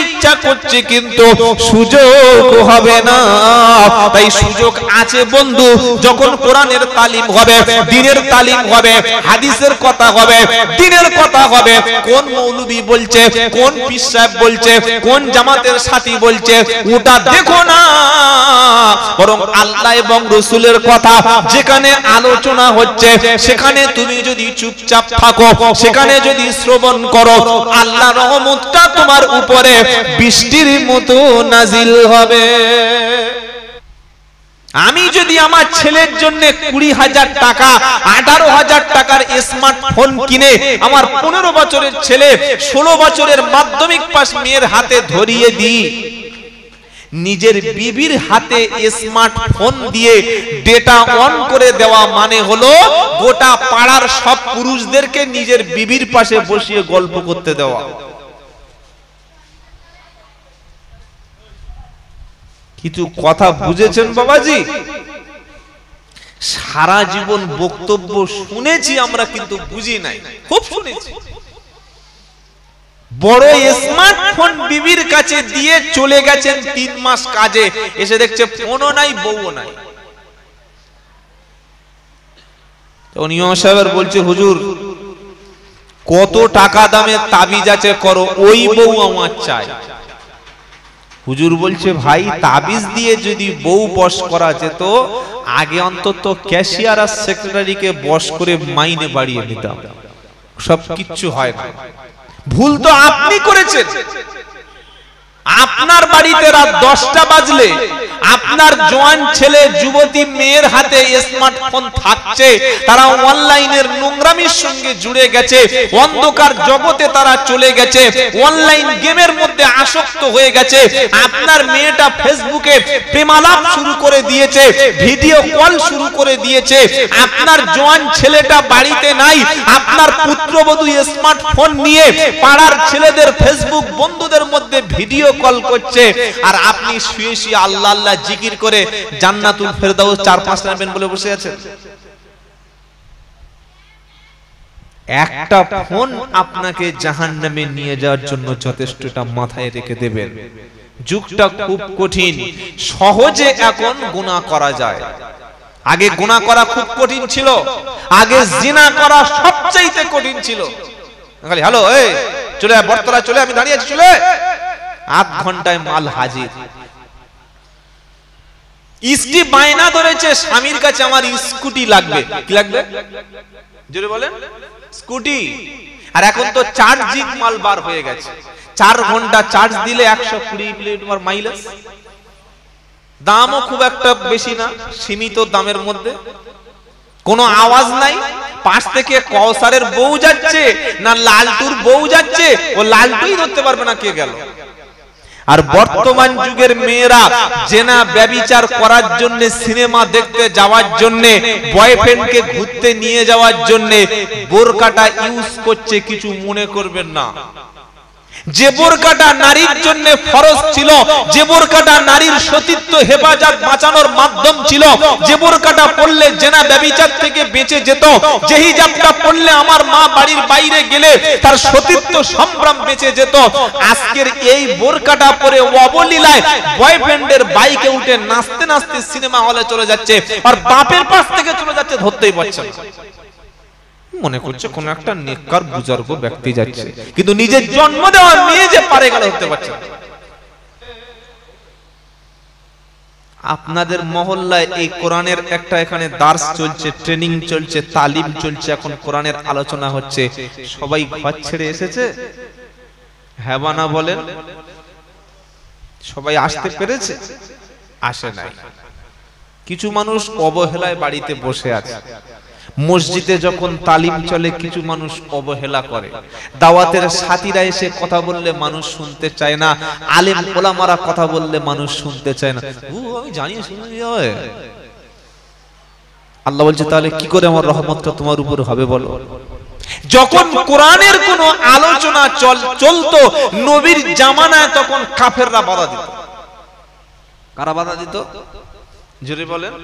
ইচ্ছা করছে কিন্তু সুযোগ হবে না। তাই সুযোগ আছে বন্ধু, যখন কোরআনের তালিম হবে, দ্বীনের তালিম হবে, হাদিসের কথা হবে, দ্বীনের কথা হবে, কোন মৌলবী বলছে, কোন পীর সাহেব বলছে, কোন জামাতের সাথী বলছে, ওটা দেখো না, বরং আল্লাহ এবং রাসূলের কথা যেখানে আলোচনা হচ্ছে সেখানে তুমি যদি চুপচাপ থাকো, সেখানে যদি শ্রবণ করো, আল্লাহর রহমতটা তোমার উপরে বৃষ্টির মতো নাজিল হবে। আমি যদি আমার ছেলের জন্য 20,000 টাকা 18,000 টাকার স্মার্টফোন কিনে আমার 15 বছরের ছেলে 16 বছরের মাধ্যমিক পাস মেয়ের হাতে ধরিয়ে দিই, নিজের বিবির হাতে স্মার্টফোন দিয়ে ডেটা অন করে দেওয়া মানে হলো গোটা পাড়ার সব পুরুষদেরকে নিজের বিবির পাশে বসিয়ে গল্প করতে দেওয়া। কিছু কথা বুঝেছেন বাবাজি? সারা জীবন বক্তব্য শুনেছি আমরা, কিন্তু বুঝি নাই, খুব শুনেছি। বড় স্মার্টফোন বিবির কাছে দিয়ে চলে গেছেন 3 মাস কাজে, এসে দেখছে ফোনও নাই, বউও নাই। তো ইমাম সাহেব বলছে, হুজুর কত টাকা দামে তাবিজ আছে করো, ওই বউ আমার চাই। হুজুর বলছে, ভাই তাবিজ দিয়ে যদি বউ বশ করা যেত, আগে অন্তত ক্যাশিয়ার আর সেক্রেটারিকে বশ করে মাইনে বাড়িয়ে নিতাম। সব কিচ্ছু হয় না। ভুল তো আপনি করেছেন। আপনার বাড়িতে রাত 10টা বাজলে আপনার জওয়ান ছেলে যুবতী মেয়ের হাতে স্মার্টফোন থাকছে, তারা অনলাইনের নোংরামির সঙ্গে জুড়ে গেছে, অন্ধকার জগতে তারা চলে গেছে, অনলাইন গেমের মধ্যে আসক্ত হয়ে গেছে। আপনার মেয়েটা ফেসবুকে প্রেমালাপ শুরু করে দিয়েছে, ভিডিও কল শুরু করে দিয়েছে, আপনার জওয়ান ছেলেটা বাড়িতে নাই, আপনার পুত্রবধূ স্মার্টফোন নিয়ে পাড়ার ছেলেদের ফেসবুক বন্ধুদের মধ্যে ভিডিও কল করছে, আর আপনি শুয়ে শুয়ে আল্লাহ আল্লাহ জিকির করে জান্নাতুল ফেরদাউস 4-5 নেবেন বলে বসে আছেন। একটা ফোন আপনাকে জাহান্নামে নিয়ে যাওয়ার জন্য যথেষ্ট, এটা মাথায় রেখে দেবেন। যুগটা খুব কঠিন, সহজে এখন গুনাহ করা যায়। আগে গুনাহ করা খুব কঠিন ছিল, আগে জিনা করা সবচাইতে কঠিন ছিল। খালি হ্যালো, এই চলে আয়, বর্তলা চলে, আমি দাঁড়িয়ে আছি, চলে 8 ঘন্টায় মাল হাজির। স্ত্রী বায়না ধরেছে স্বামীর কাছে, আমার স্কুটি লাগবে। কি লাগবে জোরে বলেন? স্কুটি। আর এখন তো চার্জিং মাল বার হয়ে গেছে, 4 ঘন্টা চার্জ দিলে 120 কিলোমিটার মাইলেজ। দামও খুব একটা বেশি না, সীমিত দামের মধ্যে, কোনো আওয়াজ নাই। পাশ থেকে কওসারের বউ যাচ্ছে না লালটুর বউ যাচ্ছে, ও লালটুই ধরতে পারবে না কে গেল। আর বর্তমান যুগের মেয়েরা জেনা ব্যভিচার করার জন্য, সিনেমা দেখতে যাওয়ার জন্য, বয়ফ্রেন্ডকে ঘুরতে নিয়ে যাওয়ার জন্য বোরকাটা ইউজ করছে। কিছু মনে করবেন না, যে বোরকাটা নারীর জন্য ফরজ ছিল, যে বোরকাটা নারীর সতীত্ব হেফাজত বাঁচানোর মাধ্যম ছিল, যে বোরকাটা পরলে জেনা ব্যভিচার থেকে বেঁচে যেত, যে হিজাবটা পরলে আমার মা বাড়ির বাইরে গেলে তার সতীত্ব সম্ভ্রম বেঁচে যেত, আজকের এই বোরকাটা পরে অবলীলায় বয়ফ্রেন্ডের বাইকে উঠে নাচতে নাচতে সিনেমা হলে চলে যাচ্ছে, আর বাপের পাশ থেকে চলে যাচ্ছে, ধরতেই পারছে না। মনে করছে কোন একটা নেককার বুজুর্গ ব্যক্তি যাচ্ছে, কিন্তু নিজের জন্ম দেওয়া মেয়ে যে পারে গেল হতে পারছে না। আপনাদের মহল্লায় এই কোরআনের একটা এখানে দার্স চলছে, ট্রেনিং চলছে, তালিম চলছে, এখন কোরআনের আলোচনা হচ্ছে, সবাই ঘর ছেড়ে এসেছে? হ্যাঁ বা না বলেন? সবাই আসতে পেরেছে? আসে নাই। কিছু মানুষ অবহেলায় বাড়িতে বসে আছে। মসজিদে যখন তালিম চলে কিছু মানুষ অবহেলা করে, দাওয়াতের সাথীরা এসে কথা বললে মানুষ শুনতে চায় না, আলেম ওলামারা কথা বললে মানুষ শুনতে চায় না। আমি জানি শুনে যাবে। আল্লাহ বলছে, তাহলে কি করে আমার রহমতটা তোমার উপর হবে বলো? যখন কোরআনের কোন আলোচনা চলতো নবীর জামানায়, তখন কাফেররা বাধা দিত। কারা বাধা দিত? জোরে বলেন।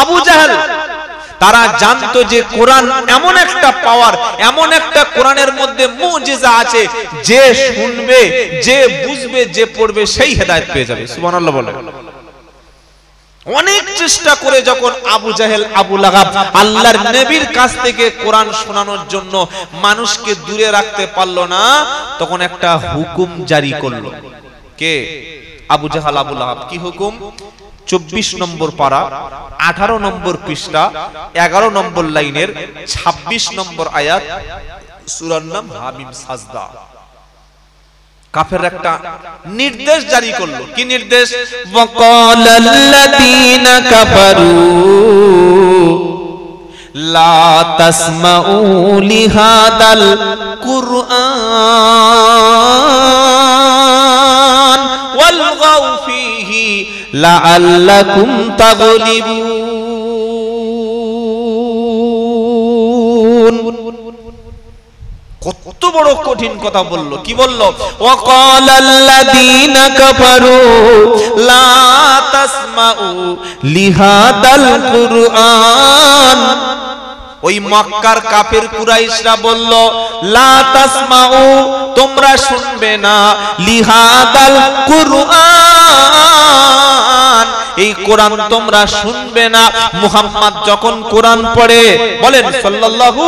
আবু জাহেল তারা জানতো যে কোরআন এমন একটা পাওয়ার, এমন একটা কোরআনের মধ্যে মুজিজা আছে, যে শুনবে, যে বুঝবে, যে পড়বে সেই হেদায়েত পেয়ে যাবে। সুবহানাল্লাহ বলেন। অনেক চেষ্টা করে যখন আবু জাহেল, আবু লাহাব আল্লাহর নবীর কাছ থেকে কোরআন শোনানোর জন্য মানুষকে দূরে রাখতে পারলো না, তখন একটা হুকুম জারি করলো। কে? আবু জাহেল, আবু লাহাব। কি হুকুম? 24 নম্বর পারা, 18 নম্বর পৃষ্ঠা, 11 নম্বর লাইনের 26 নম্বর আয়াত, সূরার নাম হামিম সাজদা। কাফের একটা নির্দেশ জারি করলো। কি নির্দেশ? ওয়াকালাল্লাযীনা কাফারু লা তাসমাউ লিহাদাল কুরআন ওয়ালগাউ ফীহি লাআল্লাকুম তাগলিবুন। কত বড় কঠিন কথা বললো। কি বললো? ওয়াকালাল্লাযীনা কাফারু লা তাসমাউ লিহাদাল কুরআন। ওই মক্কার কাফের কুরাইশরা বলল, লা তাসমাউ, তোমরা শুনবে না, লিহাদাল কুরআন, এই কোরআন তোমরা শুনবে না। মুহাম্মদ যখন কোরআন পড়ে, বলেন সাল্লাল্লাহু,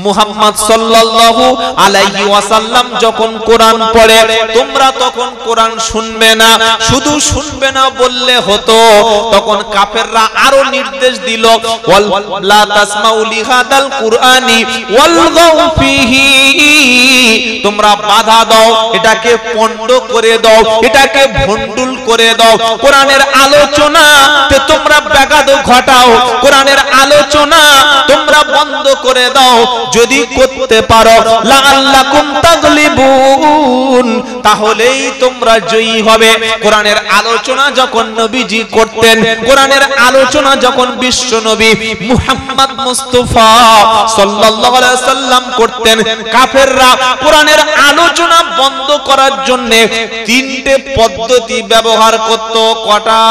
মুহাম্মদ সাল্লাল্লাহু আলাইহি ওয়াসাল্লাম যখন কোরআন পড়ে, তোমরা তখন কোরআন শুনবে না। শুধু শুনবে না বললে হতো, তখন কাফেররা আরো নির্দেশ দিল, ওয়ালা তাসমাউ লিহাদাল কুরআনি ওয়ালগাউ ফীহি, তোমরা বাধা দাও, এটাকে পণ্ড করে দাও, এটাকে ভন্ডুল করে দাও। কোরআনের আলোচনা তে তোমরা ব্যাঘাত ঘটাও, কোরআনের আলোচনা তোমরা বন্ধ করে দাও। যদি করতে পারো, লাআল্লাকুম তাগলিবুন, তাহলেই তোমরা জয়ী হবে। কোরআনের আলোচনা যখন নবীজি করতেন, কোরআনের আলোচনা যখন বিশ্ব নবী মুহাম্মদ মুস্তাফা সাল্লাল্লাহু আলাইহি ওয়াসাল্লাম করতেন, কাফেররা কোরআনের আলোচনা বন্ধ করার জন্য তিনটে পদ্ধতি ব্যবহার করত। কটা?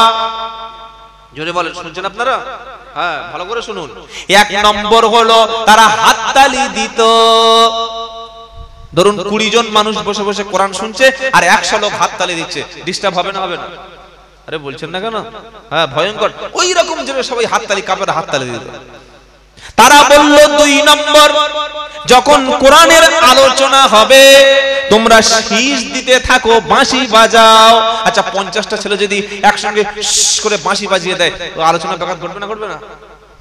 জোরে বলেন, শুনছেন আপনারা? হ্যাঁ, ভালো করে শুনুন। এক নম্বর হলো তারা হাততালি দিত। ধরুন 20 জন মানুষ বসে বসে কোরআন শুনছে আর 100 লোক হাততালি দিচ্ছে, ডিস্টার্ব হবে না? হবে না? আরে বলছেন না কেন? হ্যাঁ, ভয়ঙ্কর। ওই রকম যে সবাই হাততালি, কাপের হাততালি দিত। তারা বলল 2 নম্বর, যখন কোরআনের আলোচনা হবে তোমরা শীষ দিতে থাকো, বাঁশি বাজাও। আচ্ছা, 50টা ছেলে যদি একসঙ্গে করে বাঁশি বাজিয়ে দেয়, তো আলোচনা ব্যাঘাত ঘটবে না? ঘটবে না?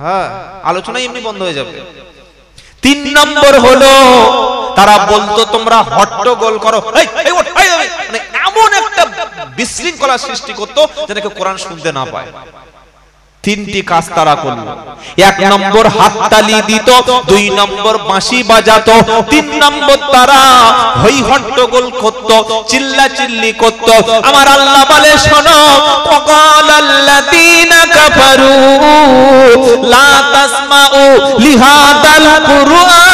হ্যাঁ, আলোচনা এমনি বন্ধ হয়ে যাবে। 3 নম্বর হলো তারা বলতো তোমরা হট্টগোল করো, মানে এমন একটা বিশৃঙ্খলা সৃষ্টি করতো যেন কেউ কোরআন শুনতে না পায়। 3টি কাজ তারা করলো। 1 নম্বর হাততালি দিত, 2 নম্বর বাঁশি বাজাতো, 3 নম্বর তারা হই হট্টগোল করত, চিল্লাচিল্লি করত। আমার আল্লাহ বলে, শোনো, ওয়াকালাল্লাযীনা কাফারু লা তাসমাউ লিহাদাল কুরআনি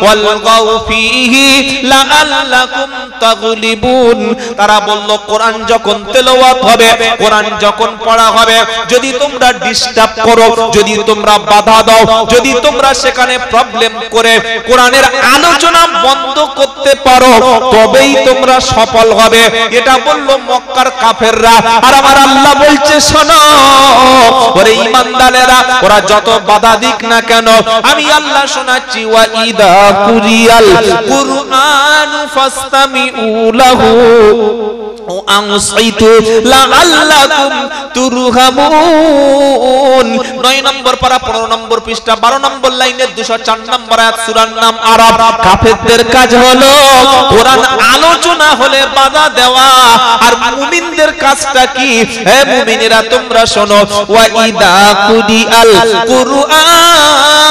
ওয়ালগাউ ফীহি লাআল্লাকুম তাগলিবুন। তারা বলল, কোরআন যখন তেলাওয়াত হবে, কোরআন যখন পড়া হবে, যদি তোমরা ডিস্টার্ব করো, যদি তোমরা বাধা দাও, যদি তোমরা সেখানে প্রবলেম করে কোরআনের আলোচনা বন্ধ করতে পারো, তবেই তোমরা সফল হবে। এটা বলল মক্কার কাফেররা। আর আমার আল্লাহ বলছে, শোনো ওরে ঈমানদারেরা, ওরা যত বাধা দিক না কেন, আমি আল্লাহ শোনাচ্ছি, ওয়া ইদা কুরিয়াল কুরআনু ফাসতামিউ লাহু ওয়া আনসিতু লাআল্লাকুম তুরহামুন। 9 নম্বর পারা, 15 নম্বর পৃষ্ঠা, 12 নম্বর লাইনের 204 নম্বর আয়াত, সূরার নাম আরাব। কাফেরদের কাজ হলো কোরআন আলোচনা হলে বাধা দেওয়া, আর মুমিনদের কাজটা কি? হে মুমিনেরা, তোমরা শোনো, ওয়া ইদা কুরিয়াল কুরআন,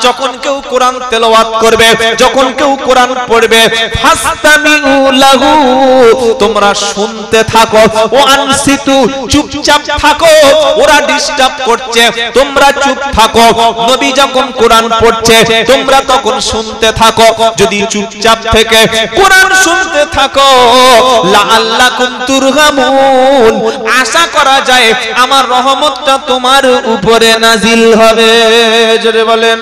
যখন কেউ কোরআন তেলাওয়াত করবে, যখন কেউ কোরআন পড়বে, ফাসতামিউ লাহু তোমরা শুনতে থাকো, ও আনসিতু চুপচাপ থাকো, ওরা ডিস্টার্ব করছে তোমরা চুপ থাকো। নবী যখন কোরআন পড়ছে তোমরা তখন শুনতে থাকো। যদি চুপচাপ থেকে কোরআন শুনতে থাকো, লাআল্লাকুম তুরহামুন, আশা করা যায় আমার রহমতটা তোমার উপরে নাজিল হবে। জোরে বলেন।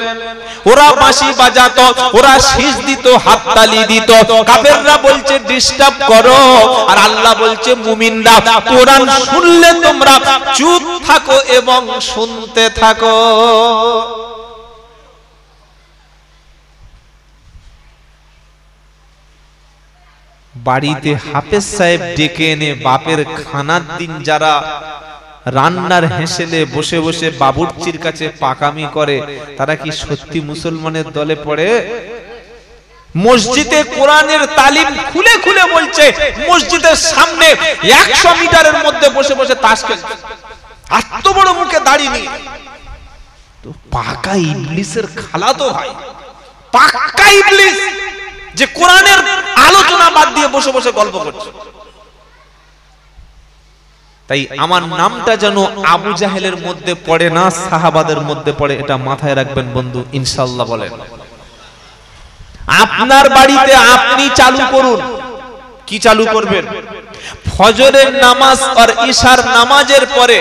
ওরা বাঁশি বাজাতো, ওরা শীষ দিত, হাততালি দিত। কাফেররা বলছে ডিস্টার্ব করো, আর আল্লাহ বলছে মুমিনরা কোরআন শুনলে তোমরা চুপ থাকো এবং শুনতে থাকো। বাড়িতে হাফেজ সাহেব ডেকে এনে বাপের খানার দিন যারা রান্নার হেসেলে বসে বসে বাবুর্চির কাছে পাকামি করে, তারা কি সত্যি মুসলমানের দলে পড়ে? মসজিদে কোরআনের তালিম খুলে খুলে বলছে, মসজিদের সামনে 100 মিটারের মধ্যে বসে বসে তাস খেলছে, এত বড় মুখে দাঁড়িয়ে নিয়ে। তো পাকা ইবলিসের খালাতো ভাই, পাকা ইবলিস, যে কোরআনের আলোচনা বাদ দিয়ে বসে বসে গল্প করছে। তাই আমার নামটা যেন আবু জাহেলের মধ্যে পড়ে না, সাহাবাদের মধ্যে পড়ে, এটা মাথায় রাখবেন বন্ধু, ইনশাআল্লাহ। বলেন আপনার বাড়িতে আপনি চালু করুন। কি চালু করবেন? ফজরের নামাজ আর ইশার নামাজের পরে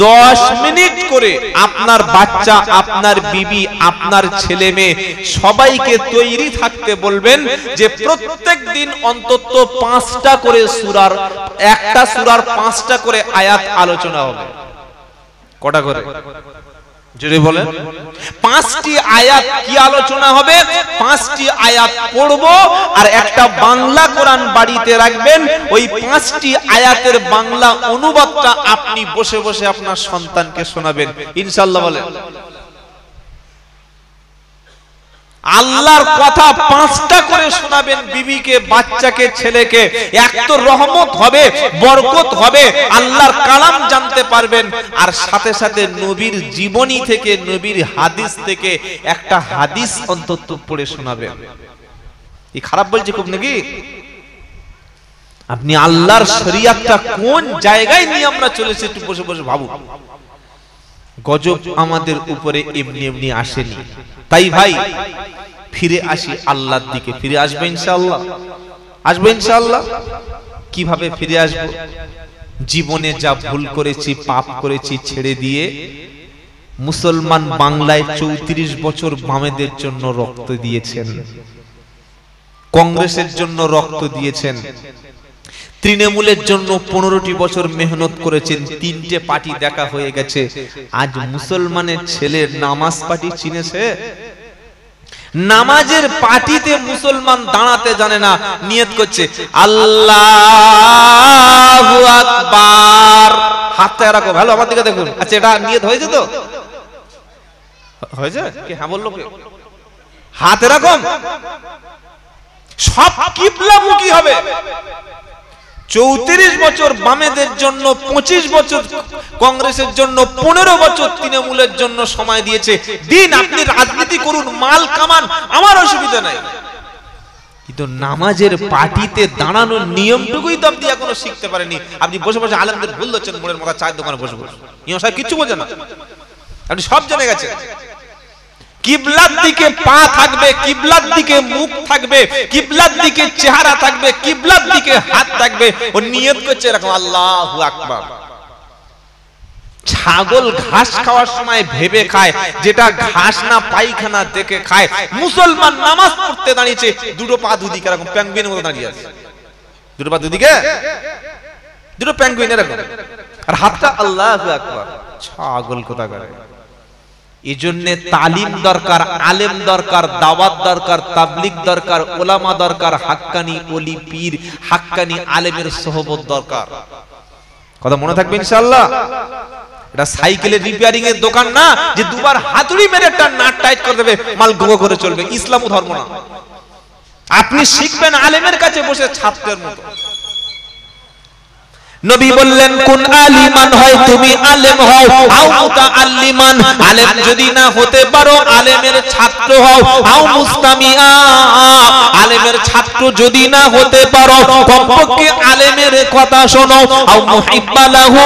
10 মিনিট করে আপনার বাচ্চা, আপনার বিবি, আপনার ছেলে মেয়ে সবাইকে তৈরি থাকতে বলবেন যে প্রত্যেক দিন অন্তত 5টা করে সূরার, একটা সূরার 5টা করে আয়াত আলোচনা হবে। কটা করে? যদি বলেন 5টি আয়াত কি আলোচনা হবে? 5টি আয়াত পড়বো, আর একটা বাংলা কোরআন বাড়িতে রাখবেন। ওই 5টি আয়াতের বাংলা অনুবাদটা আপনি বসে বসে আপনার সন্তানকে শোনাবেন, ইনশাআল্লাহ। বলেন আল্লাহর কথা 5টা করে শোনাবেন বিবিকে, বাচ্চাকে, ছেলেকে। এক তো রহমত হবে, বরকত হবে, আল্লাহর কালাম জানতে পারবেন, আর সাথে সাথে নবীর জীবনী থেকে, নবীর হাদিস থেকে একটা হাদিস অন্তত পড়ে শোনাবেন। এই খারাপ বলছি খুব নাকি? আপনি আল্লাহর শরীয়তটা কোন জায়গায় নিয়ে আমরা চলেছি একটু বসে বসে ভাবুন। গজব আমাদের উপরে এমনি এমনি আসেনি। তাই ভাই ফিরে আসি আল্লাহর দিকে। ফিরে আসবে ইনশাআল্লাহ, আসবে ইনশাআল্লাহ। কিভাবে ফিরে আসব? জীবনে যা ভুল করেছি, পাপ করেছি ছেড়ে দিয়ে। মুসলমান বাংলায় 34 বছর বামেদের জন্য রক্ত দিয়েছেন, কংগ্রেসের জন্য রক্ত দিয়েছেন, তৃণমূলের জন্য 15টি বছর মেহনত করেছেন, 3টে পার্টি দেখা হয়ে গেছে। আজ মুসলমানের ছেলের নামাজ পার্টি চিনেছে? নামাজের পার্টিতে মুসলমান দাঁড়াতে জানে না, নিয়ত করছে আল্লাহু আকবার, হাতটা এরকম। ভালো, আমার দিকে দেখুন। আচ্ছা, এটা নিয়ত হয়েছে তো? হয়েছে কি? হ্যাঁ বললো কে? হাত এরকম। সব কিবলামুখী হবে। 34 বছর বামেদের জন্য, 25 বছর কংগ্রেসের জন্য, 15 বছর তৃণমূলের জন্য সময় দিয়েছে। দিন, আপনি রাজনীতি করুন, মাল কামান, আমার অসুবিধা নাই, কিন্তু নামাজের পার্টিতে দাঁড়ানোর নিয়মটুকুই তো আপনি এখনো শিখতে পারেননি। আপনি বসে বসে আলেমদের ভুল ধরছেন, মোড়ের মাথা চায়ের দোকানে বসে বসে। ইমাম সাহেব কিচ্ছু বোঝে না, আপনি সব জেনে গেছেন। কিবলার দিকে পা থাকবে, কিবলার দিকে মুখ থাকবে, কিবলার দিকে চেহারা থাকবে, কিবলার দিকে হাত থাকবে। ও নিয়ত করছে এরকম আল্লাহু আকবার। ছাগল ঘাস খাওয়ার সময় ভেবে খায়, যেটা ঘাস না পায়খানা দেখে খায়। মুসলমান নামাজ পড়তে দাঁড়িয়েছে, দুটো পা দুদিকে এরকম পেঙ্গুইনের মতো দাঁড়িয়ে আছে, দুটো পা দুদিকে, দুটো পেঙ্গুইন এরকম, আর হাতটা আল্লাহু আকবার। ছাগল কোথাকার। এজন্যে তালিম দরকার, আলেম দরকার, দাওয়াত দরকার, তাবলীগ দরকার, ওলামা দরকার, হাক্কানি ওলি পীর, হাক্কানি আলেমের সোহবত দরকার। কথা মনে থাকবে ইনশাআল্লাহ। এটা সাইকেলের রিপেয়ারিং এর দোকান না যে দুবার হাতুড়ি মেরে একটা নাট টাইট করে দেবে, মাল গো করে চলবে। ইসলাম ধর্ম না। আপনি শিখবেন আলেমের কাছে বসে, ছাত্রের মতো। নবী বললেন কোন আলিমান হয় তুমি আলেম হও, আও মুতাআল্লিমান, আলেম যদি না হতে পারো আলেমের ছাত্র হও, আও মুস্তামিআ, আলেমের ছাত্র ছাত্র যদি না হতে পারো কমপক্ষে আলেমের কথা শোনো আও মুহিব্বালাহু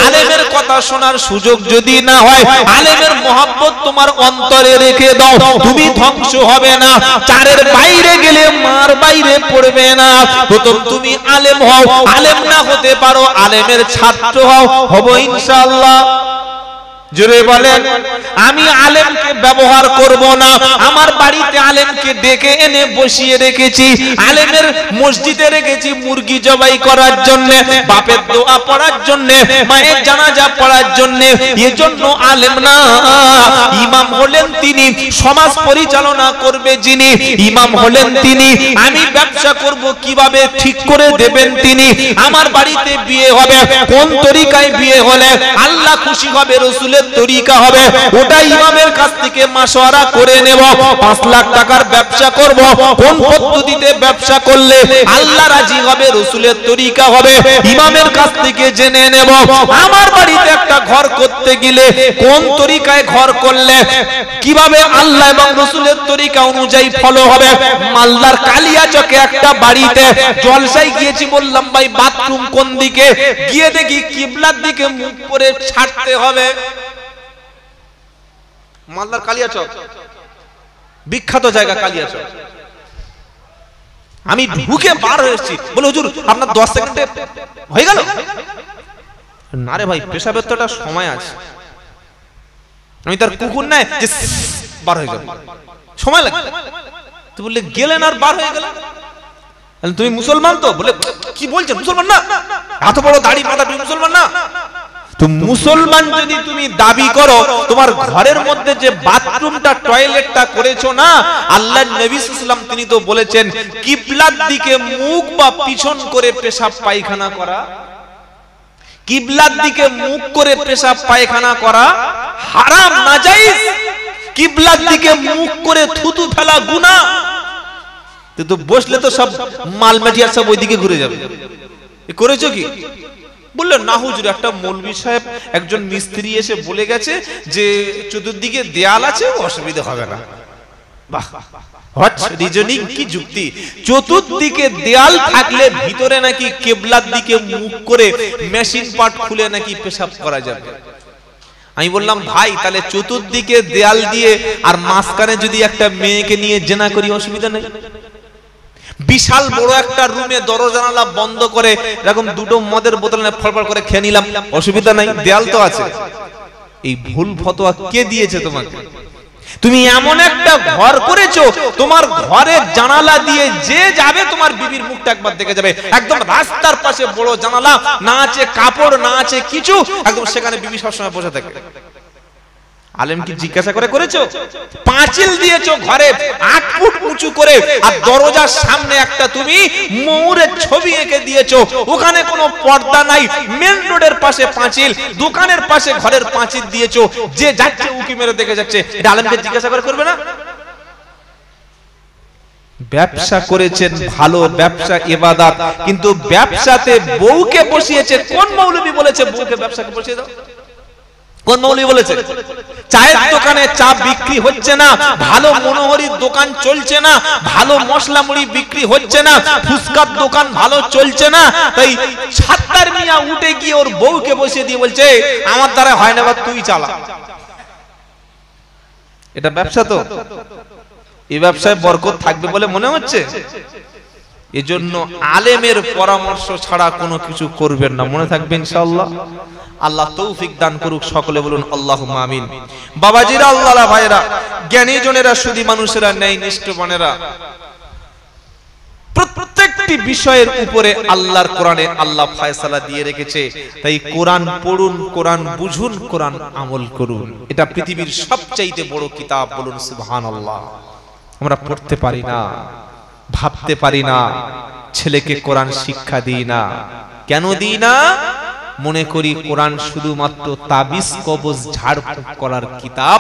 আলেমের কথা শোনার সুযোগ যদি না হয় আলেমের মহব্বত তোমার অন্তরে রেখে দাও তুমি ধ্বংস হবে না চারের বাইরে গেলে মার বাইরে পড়বে না প্রথম তুমি আলেম হও আলেম না হতে পারো আলেমের ছাত্র হও হব ইনশাআল্লাহ জোরে বলেন আমি আলেমকে ব্যবহার করব না আমার বাড়িতে আলেমকে ডেকে এনে বসিয়ে রেখেছি আলেমের মসজিদে রেখেছি মুরগি জবাই করার জন্য বাপের দোয়া পড়ার জন্য মায়ের জানাজা পড়ার জন্য এজন্য আলেম না ইমাম হলেন তিনি সমাজ পরিচালনা করবে যিনি ইমাম হলেন তিনি আমি ব্যবসা করব কিভাবে ঠিক করে দেবেন তিনি আমার বাড়িতে বিয়ে হবে কোন তরিকায় বিয়ে হলে আল্লাহ খুশি হবে রাসূলের তরিকা হবে ওটা ইমামের কাছ থেকে মাশওয়ারা করে নেব 5 লাখ টাকার ব্যবসা করব কোন পদ্ধতিতে ব্যবসা করলে আল্লাহ রাজি হবে রাসূলের তরিকা হবে ইমামের কাছ থেকে জেনে নেব আমার বাড়িতে একটা ঘর করতে গেলে কোন তরিকায় ঘর করলে কিভাবে আল্লাহ এবং রাসূলের তরিকা অনুযায়ী ফলো হবে মালদার কালিয়াচকে একটা বাড়িতে জলসায় গিয়েছি বললাম ভাই বাথরুম কোন দিকে গিয়ে দেখি কিবলার দিকে মুখ করে ছাড়তে হবে মালদার কালিয়াচক বিখ্যাত জায়গা কালিয়াচক আমি ঢুকে বার হয়েছি বলে হুজুর আপনার 10 সেকেন্ডে হয়ে গেল না রে ভাই পেশাবের তো একটা সময় আছে আমি তার কুকুর নাই যে বার হয়ে যাবে সময় লাগে তো বললে গেলেন আর বার হয়ে গেল তুমি মুসলমান তো বলে কি বলছেন মুসলমান না এত বড় দাড়ি মাথা তুমি মুসলমান না তো মুসলমান যদি তুমি দাবি করো তোমার ঘরের মধ্যে যে বাথরুমটা টয়লেটটা করেছো না আল্লাহর নবী সাল্লাল্লাহু আলাইহি ওয়াসাল্লাম তিনি তো বলেছেন কিবলার দিকে মুখ বা পিছন করে পেশাব পায়খানা করা কিবলার দিকে মুখ করে পেশাব পায়খানা করা হারাম নাজায়েজ কিবলার দিকে মুখ করে থুতু ফেলা গুনাহ তো বসলে তো সব মাল মাটিয়া সব ওইদিকে ঘুরে যাবে করেছো কি বললেন না হুজুর একটা মৌলভী সাহেব একজন মিস্ত্রি এসে বলে গেছে যে চতুর্দিকে দেয়াল আছে অসুবিধা হবে না বাহ হোয়াট রিজনিং কি যুক্তি চতুর্দিকে দেয়াল থাকলে ভিতরে নাকি কিবলার দিকে মুখ করে মেশিন পার্ট খুলে নাকি পেশাব করা যাবে আমি বললাম ভাই তাহলে চতুর্দিকে দেয়াল দিয়ে আর মাঝখানে যদি একটা মেয়েকে নিয়ে জেনা করি অসুবিধা নেই বিশাল বড় একটা রুমে দরজা জানালা বন্ধ করে এরকম দুটো মদের বোতল নিয়ে ফড়ফড় করে খেয়ে নিলাম অসুবিধা নাই দেয়াল তো আছে এই ভুল ফতোয়া কে দিয়েছে তোমাকে তুমি এমন একটা ঘর করেছো তোমার ঘরের জানালা দিয়ে যে যাবে তোমার বিবির মুখটা একবার দেখে যাবে একদম রাস্তার পাশে বড় জানালা না আছে কাপড় না আছে কিছু একদম সেখানে বিবি সবসময় বসে থাকে আলেম কি জিজ্ঞাসা করে করেছো পাঁচিল দিয়েছো ঘরে 8 ফুট উঁচু করে আর দরজার সামনে একটা তুমি ময়ূরের ছবি এঁকে দিয়েছো ওখানে কোনো পর্দা নাই মেন রোডের পাশে পাঁচিল দোকানের পাশে ঘরের পাঁচিল দিয়েছো যে যাচ্ছে উকি মেরে দেখে যাচ্ছে এটা আলেমকে জিজ্ঞাসা করে করবে না ব্যবসা করেছেন ভালো ব্যবসা ইবাদত কিন্তু ব্যবসাতে বউকে বসিয়েছে কোন মৌলবি বলেছে বউকে ব্যবসাকে বসিয়ে দাও কোন মৌলবি বলেছে চায়ের দোকানে চা বিক্রি হচ্ছে না ভালো মনোহরির দোকান চলছে না ভালো মশলা মুড়ি বিক্রি হচ্ছে না ফুচকার দোকান ভালো চলছে না তাই ছাত্তার মিয়া উঠে গিয়ে ওর বউকে বসিয়ে দিয়ে বলছে আমার দ্বারা হয় না বা তুই চালা এটা ব্যবসা তো এই ব্যবসায় বরকত থাকবে বলে মনে হচ্ছে এজন্য আলেমের পরামর্শ ছাড়া কোনো কিছু করবেন না মনে থাকবে ইনশাআল্লাহ আল্লাহ তৌফিক দান করুক সকলে বলুন আল্লাহুম্মা আমিন বাবাজিরা আল্লাহর ভাইরা জ্ঞানী জনেরা সুধী মানুষেরা ন্যায় নিষ্ঠবানেরা প্রত্যেকটি বিষয়ের উপরে আল্লাহর কোরআনে আল্লাহ ফয়সালা দিয়ে রেখেছে তাই কোরআন পড়ুন কোরআন বুঝুন কোরআন আমল করুন এটা পৃথিবীর সবচাইতে বড় কিতাব বলুন সুবহানাল্লাহ আমরা পড়তে পারি না ভাবতে পারি না ছেলেকে কোরআন শিক্ষা দিই না কেন দিই না মনে করি কোরআন শুধুমাত্র তাবিজ কবজ ঝাড়ফুঁক করার কিতাব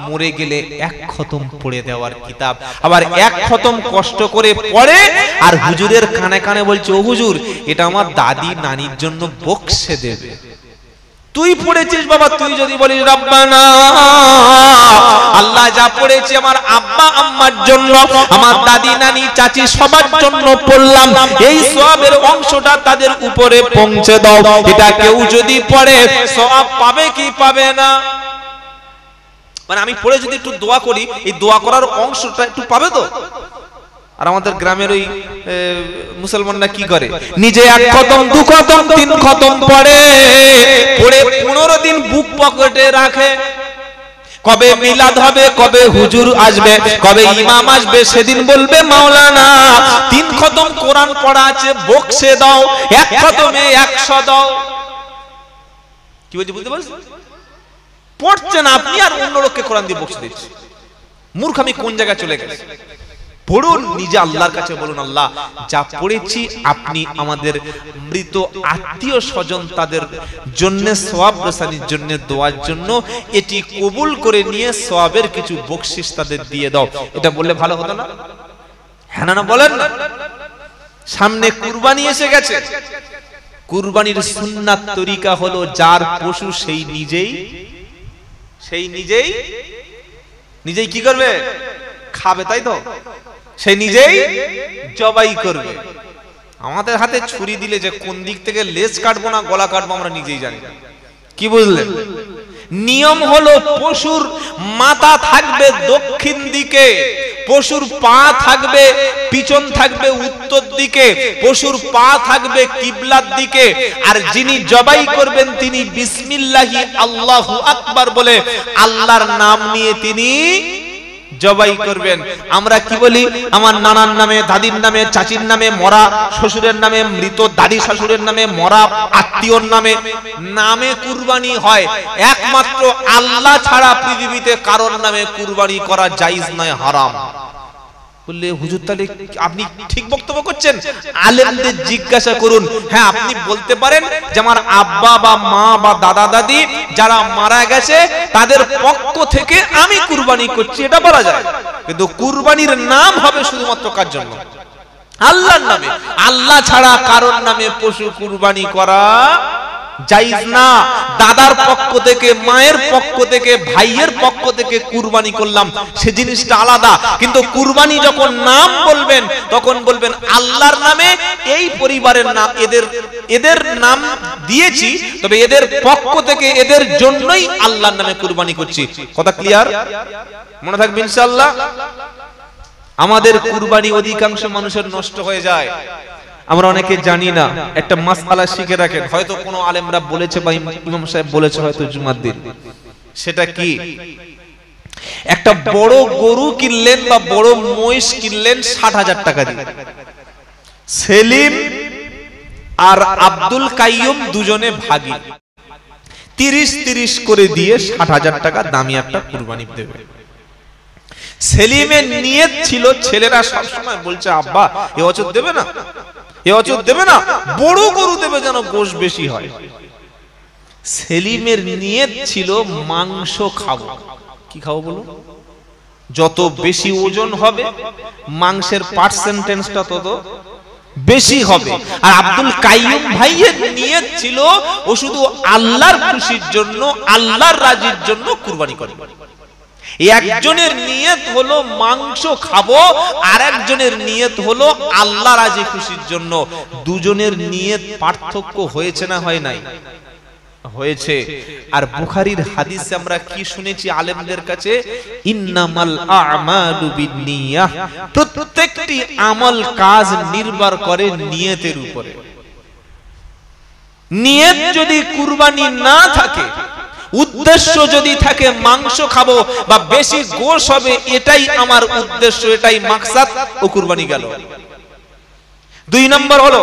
মরে গেলে এক খতম পড়ে দেওয়ার কিতাব আবার এক খতম কষ্ট করে পড়ে আর হুজুরের কানে কানে বলছে ও হুজুর এটা আমার দাদি নানির জন্য বক্সে দেবে তুই পড়েছিস বাবা, তুই যদি বলিস রব্বানা আল্লাহ যা পড়েছি আমার আব্বা আম্মার জন্য, আমার দাদি নানি চাচি সবার জন্য পড়লাম, এই সওয়াবের অংশটা তাদের উপরে পৌঁছে দাও। এটা কেউ যদি পড়ে সওয়াব পাবে কি পাবে না? মানে আমি পড়ে যদি একটু দোয়া করি, এই দোয়া করার অংশটা একটু পাবে তো? আর আমাদের গ্রামের ওই মুসলমানরা কি করে, নিজে এক খতম দু খতম তিন খতম পড়ে, পড়ে 15 দিন বুক পকেটে রাখে। কবে মিলাদ হবে, কবে হুজুর আসবে, কবে ইমাম আসবে, সেদিন বলবে মাওলানা 3 খতম কোরআন পড়া আছে বক্সে দাও, 1 খতমে 100 দাও। কি বলছি বুঝতে পারছেন? পড়ছেন আপনি আর অন্য লোককে কোরআন দিয়ে বক্স দিচ্ছে। মূর্খামি কোন জায়গায় চলে গেছে? পড়ুন, নিজে আল্লাহর কাছে বলুন, আল্লাহ যা পড়েছি আপনি আমাদের মৃত আত্মীয় স্বজন তাদের জন্য সওয়াব রসানির জন্য দোয়ার জন্য এটি কবুল করে নিয়ে সওয়াবের কিছু বকশিশ তাদের দিয়ে দাও। এটা বললে ভালো হতো না? হ্যাঁ না বলেন না? সামনে কুরবানি এসে গেছে। কুরবানির সুন্নাত তরিকা হলো যার পশু সেই নিজেই কি করবে? খাবে, তাই তো? সে নিজেই জবাই করবে। আমাদের হাতে ছুরি দিলে যে কোন দিক থেকে লেজ কাটবো না গলা কাটবো আমরা নিজেই জানি। কি বুঝলেন? নিয়ম হলো পশুর মাথা থাকবে দক্ষিণ দিকে, পশুর পা থাকবে পিছন থাকবে উত্তর দিকে, পশুর পা থাকবে কিবলার দিকে, আর যিনি জবাই করবেন তিনি বিসমিল্লাহি আল্লাহু আকবার বলে আল্লাহর নাম নিয়ে তিনি জবাই করবেন। আমরা কি বলি? আমার নানার নামে, দাদির নামে, চাচির নামে, মরা শ্বশুরের নামে, মৃত দাদি শ্বশুরের নামে, মরা আত্মীয়র নামে কুরবানি হয়। একমাত্র আল্লাহ ছাড়া পৃথিবীতে কারোর নামে কুরবানি করা জায়েজ নয়, হারাম। বললে হুজুর তাহলে আপনি ঠিক বক্তব্য করছেন? আলেমদের জিজ্ঞাসা করুন। হ্যাঁ, আপনি বলতে পারেন যে আমার আব্বা বা মা বা দাদা দাদি যারা মারা গেছে তাদের পক্ষ থেকে আমি কুরবানি করছি, এটা বলা যায়। কিন্তু কুরবানির নাম হবে শুধুমাত্র কার জন্য? আল্লাহর নামে। আল্লাহ ছাড়া কারোর নামে পশু কুরবানি করা জায়েজ না। দাদার পক্ষ থেকে, মায়ের পক্ষ থেকে, ভাইয়ের পক্ষ থেকে কুরবানি করলাম, সে জিনিসটা আলাদা। কিন্তু কুরবানি যখন নাম বলবেন তখন বলবেন আল্লাহর নামে, এই পরিবারের নাম, এদের নাম দিয়েছি, তবে এদের পক্ষ থেকে এদের জন্যই আল্লাহর নামে কুরবানি করছি। কথা ক্লিয়ার? মনে থাকবে ইনশাআল্লাহ। আমাদের কুরবানি অধিকাংশ মানুষের নষ্ট হয়ে যায়, আমরা অনেকে জানি না। একটা মাসআলা শিখে রাখেন, হয়তো কোনো আলেমরা বলেছে বা ইমাম সাহেব বলেছে হয়তো জুমার দিন। সেটা কি? একটা বড় গরু কিনলেন বা বড় মহিষ কিনলেন 60,000 টাকা দিয়ে। সেলিম আর আব্দুল কাইয়ুম দুজনে ভাগী, 30-30 করে দিয়ে 60,000 টাকা দামি একটা কুরবানি দেবে। সেলিমের নিয়ত ছিল, ছেলেরা সবসময় বলছে আব্বা এ বছর দেবে না, এ বছর দেবে না, বড় গরু দেবে যেন গোশ বেশি হয়। সেলিমের নিয়ত ছিল মাংস খাবো। কি খাবো বলুন? যত বেশি ওজন হবে মাংসের পার্সেন্টেজটা তত বেশি হবে। আর আব্দুল কাইয়ুম ভাইয়ের নিয়ত ছিল ও শুধু আল্লাহর খুশির জন্য, আল্লাহর রাজির জন্য কুরবানি করবে। একজনের নিয়ত হলো মাংস খাবো, আর একজনের নিয়ত হলো আল্লাহ রাজি খুশির জন্য। দুজনের নিয়ত পার্থক্য হয়েছে না হয় নাই? হয়েছে। আর বুখারীর হাদিসে আমরা কি শুনেছি আলেমদের কাছে? ইন্নামাল আ'মালু বিন্নিয়াহ, প্রত্যেকটি আমল কাজ নির্ভর করে নিয়তের উপরে। নিয়ত যদি কুরবানি না থাকে, উদ্দেশ্য যদি থাকে মাংস খাবো বা বেশি গোশ হবে, এটাই আমার উদ্দেশ্য, এটাই মাকসাদ, ও কুরবানি গেল। 2 নম্বর হলো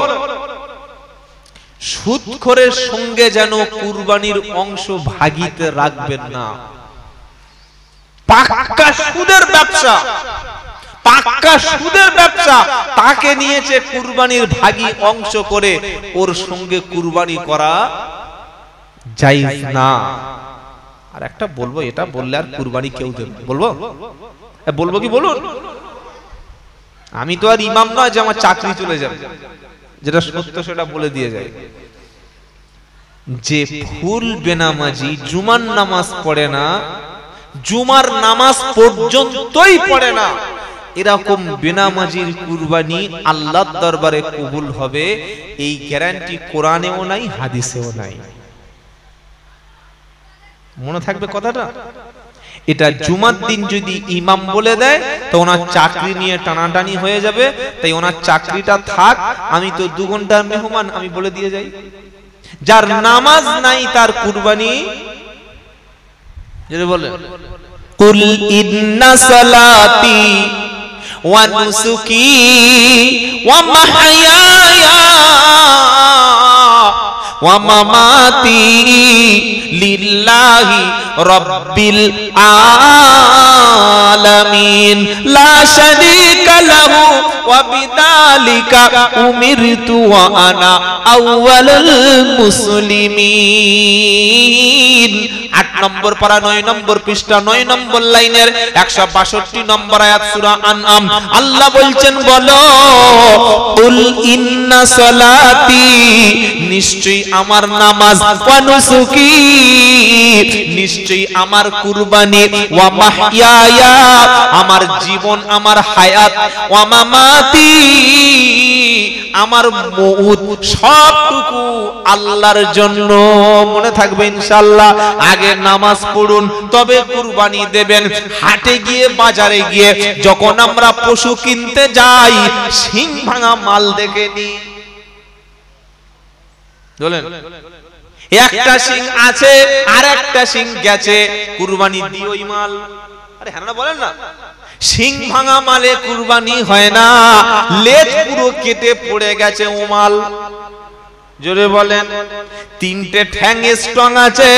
সুদখোরের সঙ্গে যেন কুরবানির অংশ ভাগিতে রাখবেন না। পাক্কা সুদের ব্যবসা, পাক্কা সুদের ব্যবসা, তাকে নিয়েছে কুরবানির ভাগী অংশ করে, ওর সঙ্গে কুরবানি করা জায়েজ না। আর একটা বলবো, এটা বললে আর কুরবানি কেউ দেবে? বলবো কি বলুন? আমি তো আর ইমাম নয় যে আমার চাকরি চলে যাবে, যেটা সত্য সেটা বলে দিয়ে যায়। যে ফুল বেনামাজি জুমার নামাজ পড়ে না, জুমার নামাজ পর্যন্তই পড়ে না, এরকম বেনামাজির কুরবানি আল্লাহর দরবারে কবুল হবে, এই গ্যারান্টি কোরআনেও নাই, হাদিসেও নাই। মনে থাকবে কথাটা। এটা জুমার দিন যদি ইমাম বলে দেয় তো ওনার চাকরি নিয়ে টানাটানি হয়ে যাবে, তাই ওনার চাকরিটা থাক, আমি তো 2 ঘন্টার মেহমান, আমি বলে দিয়ে যাই। যার নামাজ নাই তার কুরবানি যেটা বলে কুল ইন্না সালাতি ওয়া নুসুকি ওয়া মাহইয়ায়া ওয়া মামাতি লিল্লাহি রাব্বিল আলামিন লা শারীকা লাহু ওয়া বিযালিকা উমিরতু ওয়া আনা আউয়ালুল মুসলিমিন। 8 নম্বর পারা 9 নম্বর পৃষ্ঠা 9 নম্বর লাইনের 162 নম্বর আয়াত সূরা আনআম। আল্লাহ বলছেন বলো কুল ইন্না সালাতি, নিশ্চয়ই আমার নামাজ, ওয়া নুসুকি, নিশ্চয়ই আমার কুরবানি, ওয়া মাহইয়ায়া, আমার জীবন, আমার হায়াত, ওয়া মামাতি, আমার মউত, সবটুকু আল্লাহর জন্য। মনে থাকবে ইনশাআল্লাহ। আগে নামাজ পড়ুন তবে কুরবানি দেবেন। হাটে গিয়ে বাজারে গিয়ে যখন আমরা পশু কিনতে যাই, শিং ভাঙা মাল দেখে নি, বলেন একটা শিং আছে আর একটা শিং গেছে, কুরবানি দিই ওই মাল। আরে হ্যাঁ না বলেন না, শিং ভাঙা মালে কুরবানি হয় না, লেজ পুরো কেটে পড়ে গেছে ও মাল। জোরে বলেন। 3টে ঠ্যাং স্ট্রং আছে,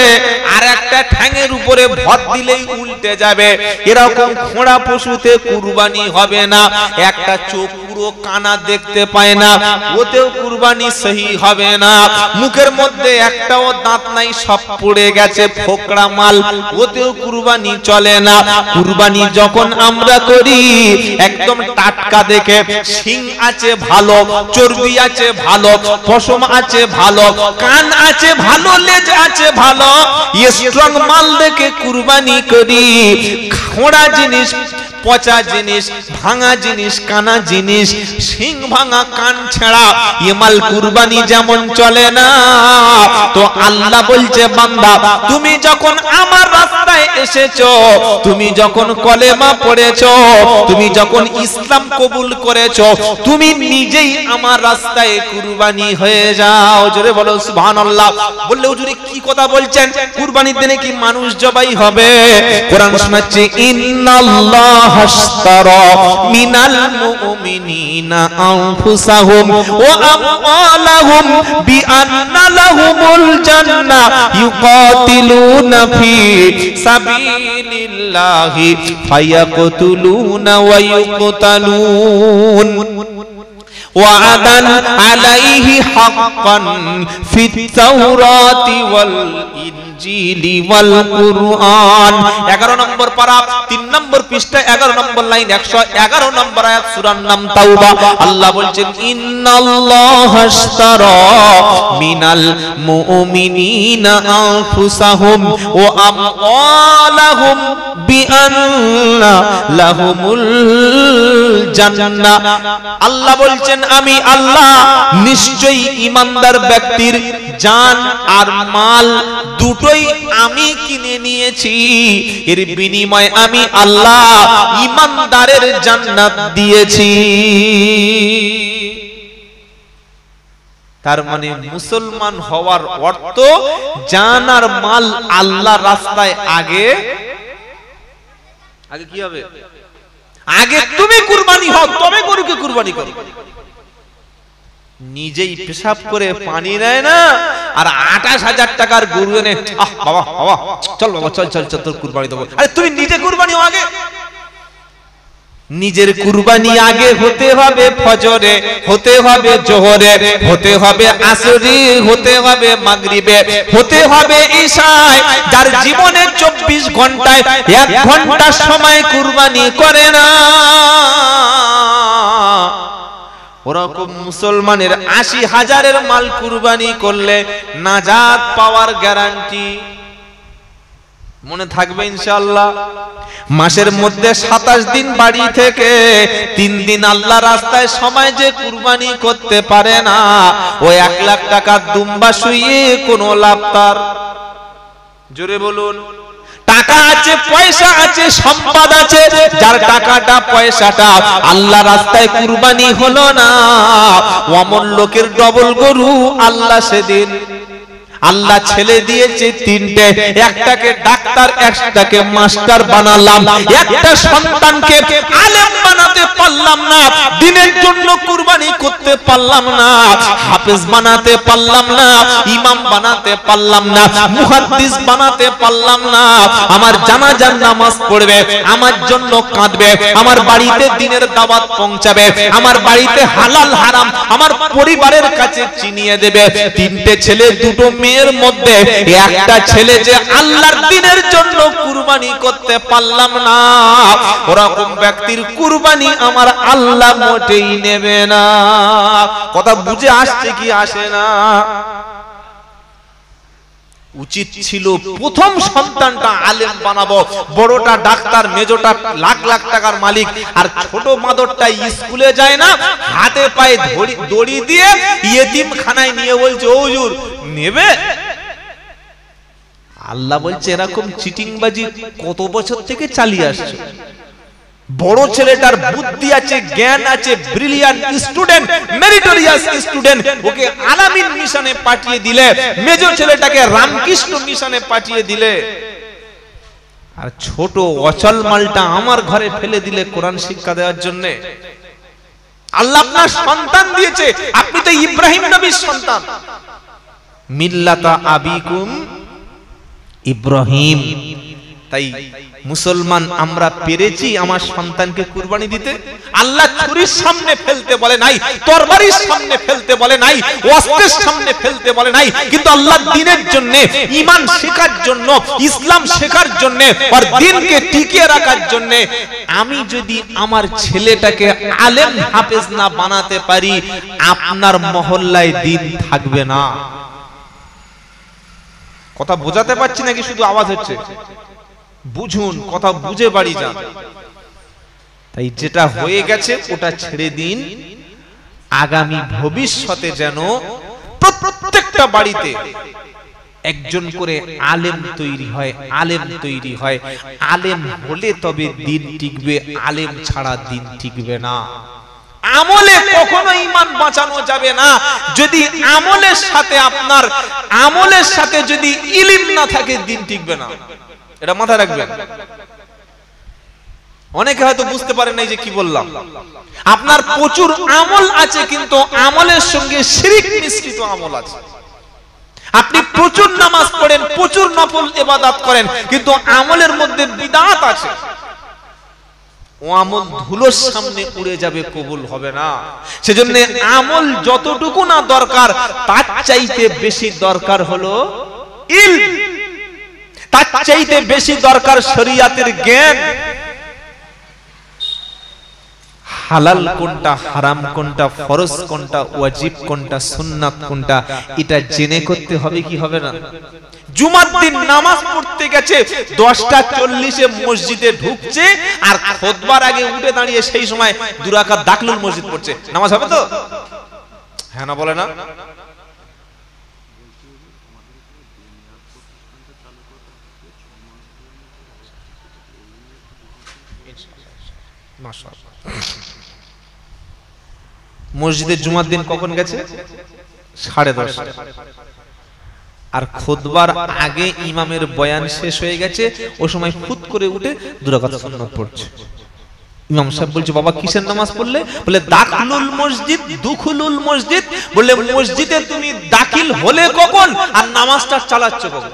আর একটা ঠ্যাঙের উপরে ভর দিলেই উল্টে যাবে, এরকম খোঁড়া পশুতে কুরবানি হবে না। একটা চোখ পুরো কানা দেখতে পায় না, ওতেও কুরবানি সহি হবে না। মুখের মধ্যে একটাও দাঁত নাই, সব পড়ে গেছে, ফোকড়া মাল, ওতেও কুরবানি চলে না। কুরবানি যখন আমরা করি একদম টাটকা দেখে, শিং আছে ভালো, চর্বি আছে ভালো, পশম আছে ভালো, কান আছে ভালো, লেজ আছে ভালো, স্ট্রং মাল দেখে কুরবানি করি। খোঁড়া জিনিস, পচা জিনিস, ভাঙা জিনিস, কানা জিনিস, শিং ভাঙা, কান ছেঁড়া, এ মাল কুরবানি যেমন চলে না। তো আল্লাহ বলছে বান্দা, তুমি যখন আমার রাস্তায় এসেছো, তুমি যখন কলেমা পড়েছো, তুমি যখন ইসলাম কবুল করেছো, তুমি নিজেই আমার রাস্তায় কুরবানি হয়ে যাও। জোরে বলো সুবহানাল্লাহ। বললে হুজুরে কি কথা বলছেন, কুরবানির দিনে কি মানুষ জবাই হবে? কোরআন শোনাচ্ছে ইন্নাল্লাহ হাশতারা মিনাল মুমিনিনা আনফুসাহুম ওয়া আমওয়ালাহুম বিআন্না লাহুমুল জান্নাহ ইউকাতিলুনা ফি সাবিলিল্লাহি ফায়াকতুলুনা ওয়া ইউকতালুন ওয়া'দান আলাইহি হাক্কান ফিত তাওরাতি ওয়াল ইনজিলি ওয়াল কুরআন। 11 নম্বর পারা 3 নম্বর পৃষ্ঠা 11 নম্বর লাইন 111 নম্বর আয়াত সূরার নাম তাওবা। আল্লাহ বলছেন ইন্নাল্লাহা আশতারা মিনাল মুমিনিনা আনফুসাহুম ওয়া আমওয়ালাহুম বিআন্না লাহুমুল জান্নাহ। আল্লাহ বলছেন আমি আল্লাহ নিশ্চয়ই ঈমানদার ব্যক্তির জান আর মাল দুটোই আমি কিনে নিয়েছি, এর বিনিময়ে আমি আল্লাহ ঈমানদারের জান্নাত দিয়েছি। তার মানে মুসলমান হওয়ার অর্থ জান আর মাল আল্লাহর রাস্তায় আগে কি হবে? আগে তুমি কুরবানি হও, তবে গরুকে কুরবানি করো। নিজেই পেশাব করে পানি নেয় না, আর 28,000 টাকার গরু এনে বাবা বাবা চল বাবা চল চল চল তোর কুরবানি দেবো। আরে তুমি নিজে কুরবানি হও আগে। নিজের কুরবানি আগে হতে হবে ফজরে, হতে হবে জোহরে, হতে হবে আসরে, হতে হবে মাগরিবে, হতে হবে ইশায়। যার জীবনে 24 ঘন্টায় 1 ঘন্টা সময় কুরবানি করে না, ওরকম মুসলমানের ৮০,০০০-এর মাল কুরবানি করলে নাজাত পাওয়ার গ্যারান্টি। মনে থাকবে ইনশাআল্লাহ। মাসের মধ্যে ২৭ দিন বাড়ি থেকে ৩ দিন আল্লাহ রাস্তায় সময় যে কুরবানি করতে পারে না, ওই ১ লাখ টাকা দুম্বা শুইয়ে কোনো লাভ তার? জোরে বলুন। টাকা আছে, পয়সা আছে, সম্পদ আছে, যার টাকাটা পয়সাটা আল্লাহ রাস্তায় কুরবানি হলো না, অমন লোকের ডবল গরু আল্লাহ সেদিন। আল্লাহ ছেলে দিয়েছে ৩টে, একটাকে ডাক্তার, একটাকে মাস্টার বানালাম, একটা সন্তানকে আলেম বানাতে পারলাম না, দিনের জন্য কুরবানি করতে পারলাম না, হাফেজ বানাতে পারলাম না, ইমাম বানাতে পারলাম না, মুহাদ্দিস বানাতে পারলাম না। আমার জানাজার নামাজ পড়বে, আমার জন্য কাঁদবে, আমার বাড়িতে দিনের দাওয়াত পৌঁছাবে, আমার বাড়িতে হালাল হারাম আমার পরিবারের কাছে চিনিয়ে দেবে। ৩টে ছেলে, 2টো মেয়ে, এর মধ্যে একটা ছেলে যে আল্লাহর দ্বীনের জন্য কুরবানি করতে পারলাম না, ওরকম ব্যক্তির কুরবানি আমার আল্লাহ মোটেই নেবে না। কথা বুঝে আসছে কি আসে না? উচিত ছিল প্রথম সন্তানটা আলেম বানাবো, বড়টা ডাক্তার, মেজোটা লাখ লাখ টাকার মালিক, আর ছোট মাদরটা স্কুলে যায় না, হাতে পায়ে দড়ি দিয়ে ইয়েতিমখানায় নিয়ে বলছে ও হুজুর নেবে। আল্লাহ বলছে এরকম চিটিংবাজি কত বছর থেকে চালিয়ে আসছে। বড় ছেলেটার বুদ্ধি আছে, জ্ঞান আছে, ব্রিলিয়ান্ট স্টুডেন্ট, মেরিটোরিয়াস স্টুডেন্ট, ওকে আলামিন মিশনে পাঠিয়ে দিলে, মেজর ছেলেটাকে রামকৃষ্ণ মিশনে পাঠিয়ে দিলে, আর ছোট অচল মালটা আমার ঘরে ফেলে দিলে কোরআন শিক্ষা দেওয়ার জন্য। আল্লাহ আপনার সন্তান দিয়েছে, আপনি তো ইব্রাহিম নবীর সন্তান। মিল্লাতা আবিকুম ইব্রাহিম। তাই মুসলমান আমরা পেরেছি আমার সন্তানকে কুরবানি দিতে। আল্লাহ ছুরির সামনে ফেলতে বলে নাই, তরবারির সামনে ফেলতে বলে নাই, অস্ত্রের সামনে ফেলতে বলে নাই, কিন্তু আল্লাহ দ্বীনের জন্য, ঈমান শেখার জন্য, ইসলাম শেখার জন্য, আর দ্বীনকে টিকিয়ে রাখার জন্য আমি যদি আমার ছেলেটাকে আলেম হাফেজ না বানাতে পারি, আপনার মহল্লায় দ্বীন থাকবে না। কথা বোঝাতে পারছি নাকি শুধু আওয়াজ হচ্ছে? বুঝুন, কথা বুঝে বাড়ি যান। তাই যেটা হয়ে গেছে ওটা ছেড়ে দিন। আগামী ভবিষ্যতে যেন প্রত্যেকটা বাড়িতে একজন করে আলেম তৈরি হয়, আলেম তৈরি হয়। আলেম হলে তবে দিন টিকবে, আলেম ছাড়া দিন টিকবে না। আমলে কখনো ঈমান বাঁচানো যাবে না যদি আমলের সাথে, আপনার আমলের সাথে যদি ইলম না থাকে, দিন টিকবে না। এটা মাথায় রাখবেন। অনেকে হয়তো বুঝতে পারেন নাই যে কি বললাম। আপনার প্রচুর আমল আছে, কিন্তু আমলের সঙ্গে শিরক মিশ্রিত আমল আছে। আপনি প্রচুর নামাজ পড়েন, প্রচুর নফল ইবাদত করেন, কিন্তু আমলের মধ্যে বিদআত আছে। ও আমল ধুলোর সামনে উড়ে যাবে, কবুল হবে না। সেজন্য আমল যতটুকু না দরকার, তার চাইতে বেশি দরকার হলো ইলম, তার চাইতে বেশি দরকার শরীয়তের জ্ঞান। হালাল কোনটা, হারাম কোনটা, ফরজ কোনটা, ওয়াজিব কোনটা, সুন্নাত কোনটা, এটা জেনে করতে হবে কি হবে না? জুমার দিন নামাজ পড়তে গেছে, 10:40 মসজিদে ঢুকছে, আর খুতবার আগে উঠে দাঁড়িয়ে সেই সময় 2 রাকাত দাখিলুল মসজিদ পড়ছে, নামাজ হবে তো? হ্যাঁ না বলে না? মসজিদে জুমার দিন কখন গেছে? 10:30। আর খুতবার আগে ইমামের বয়ান শেষ হয়ে গেছে, ও সময় ফুত করে উঠে 2 রাকাত সুন্নাত পড়ছে। ইমাম সাহেব বলছে বাবা কিসের নামাজ পড়লে? বলে দাখিলুল মসজিদ, দুখুলুল মসজিদ। বলে মসজিদে তুমি দাখিল হলে কখন আর নামাজটা চালাচ্ছ কখন?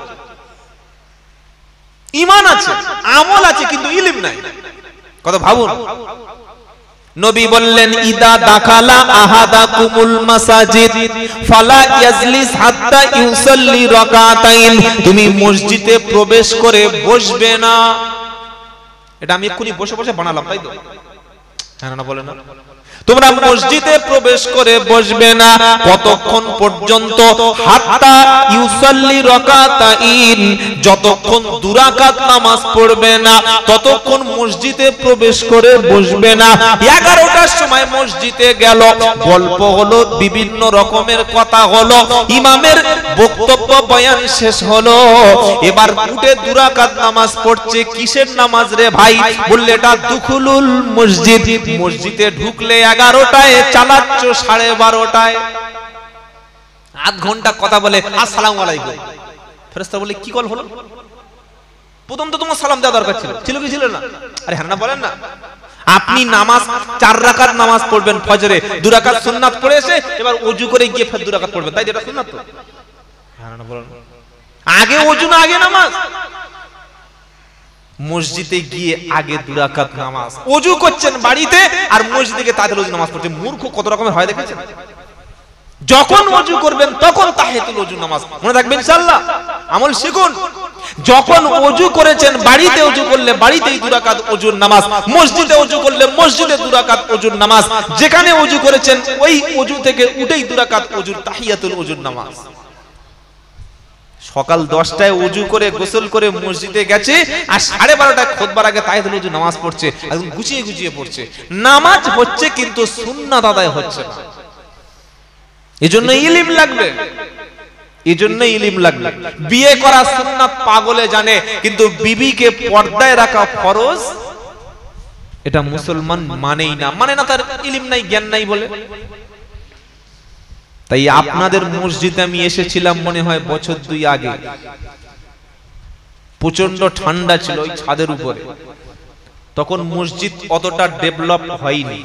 ঈমান আছে, আমল আছে, কিন্তু ইলম নাই। কথা ভাবুন। নবী বললেন ইদা দাখালা আহাদাকুমুল মাসাজিদ ফালা ইয়াজলিস হাত্তা ইউসাল্লি রাকাতাইন। তুমি মসজিদে প্রবেশ করে বসবে না। এটা আমি এক্ষুনি বসে বসে বানালাম, তাই তো? হ্যাঁ না বলে না? তোমরা মসজিদে প্রবেশ করে বসবে না কতক্ষণ পর্যন্ত, হাত্তা ইউসাল্লি রাকাতাইন, যতক্ষণ 2 রাকাত নামাজ পড়বে না ততক্ষণ মসজিদে প্রবেশ করে বসবে না। 11টার সময় মসজিদে গেল, গল্প হলো, বিভিন্ন রকমের কথা হলো, ইমামের বক্তব্য বয়ান শেষ হলো, এবার উঠে 2 রাকাত নামাজ পড়ছে। কিসের নামাজ রে ভাই? বললে এটা দুখুলুল মসজিদ। মসজিদে ঢুকলে 11টায়, চালাচ্ছ 12:30টায়। আধ ঘন্টা কথা বলে আসসালামু আলাইকুম। ফেরেশতা বলে কি কল হলো? প্রথম তো তোমার সালাম দেওয়া দরকার ছিল, ছিল কি ছিল না? আরে হ্যাঁ না বলেন না? আপনি নামাজ 4 রাকাত নামাজ পড়বেন ফজরে, 2 রাকাত সুন্নাত পড়ে এসে এবার ওযু করে গিয়ে ফের 2 রাকাত পড়বেন, তাই যেটা সুন্নাত তো? হ্যাঁ না বলেন? আগে ওযু না আগে নামাজ? মসজিদে গিয়ে আগে 2 রাকাত নামাজ, ওযু করছেন বাড়িতে আর মসজিদে গিয়ে তাদের ওযু নামাজ পড়ছেন। মূর্খ কত রকমের হয় দেখেছেন? যখন ওযু করবেন তখন তাহিয়াতুল ওযু নামাজ, মনে রাখবেন ইনশাআল্লাহ, আমল শিখুন। যখন ওযু করেছেন বাড়িতে, ওযু করলে বাড়িতেই 2 রাকাত ওযুর নামাজ, মসজিদে ওযু করলে মসজিদে 2 রাকাত ওযুর নামাজ, যেখানে ওযু করেছেন ওই ওযু থেকে উঠেই 2 রাকাত ওযুর তাহিয়াতুল ওযুর নামাজ। সকাল 10টায় ওযু করে গোসল করে মসজিদে গেছে আর 12:30টায় খুতবার আগে তাহিয়াতুল ওযু নামাজ পড়ছে, একদম গুছিয়ে গুছিয়ে পড়ছে। নামাজ হচ্ছে কিন্তু সুন্নাত আদায় হচ্ছে না। এজন্য ইলম লাগবে, এজন্য ইলম লাগবে। বিয়ে করা সুন্নাত পাগলে জানে, কিন্তু বিবিকে পর্দায় রাখা ফরজ এটা মুসলমান মানেই না। মানে না, তার ইলম নাই, জ্ঞান নাই বলে। তাই আপনাদের মসজিদে আমি এসেছিলাম মনে হয় বছর 2 আগে, প্রচন্ড ঠান্ডা ছিল ওই ছাদের উপরে, তখন মসজিদ অতটা ডেভেলপ হয়নি।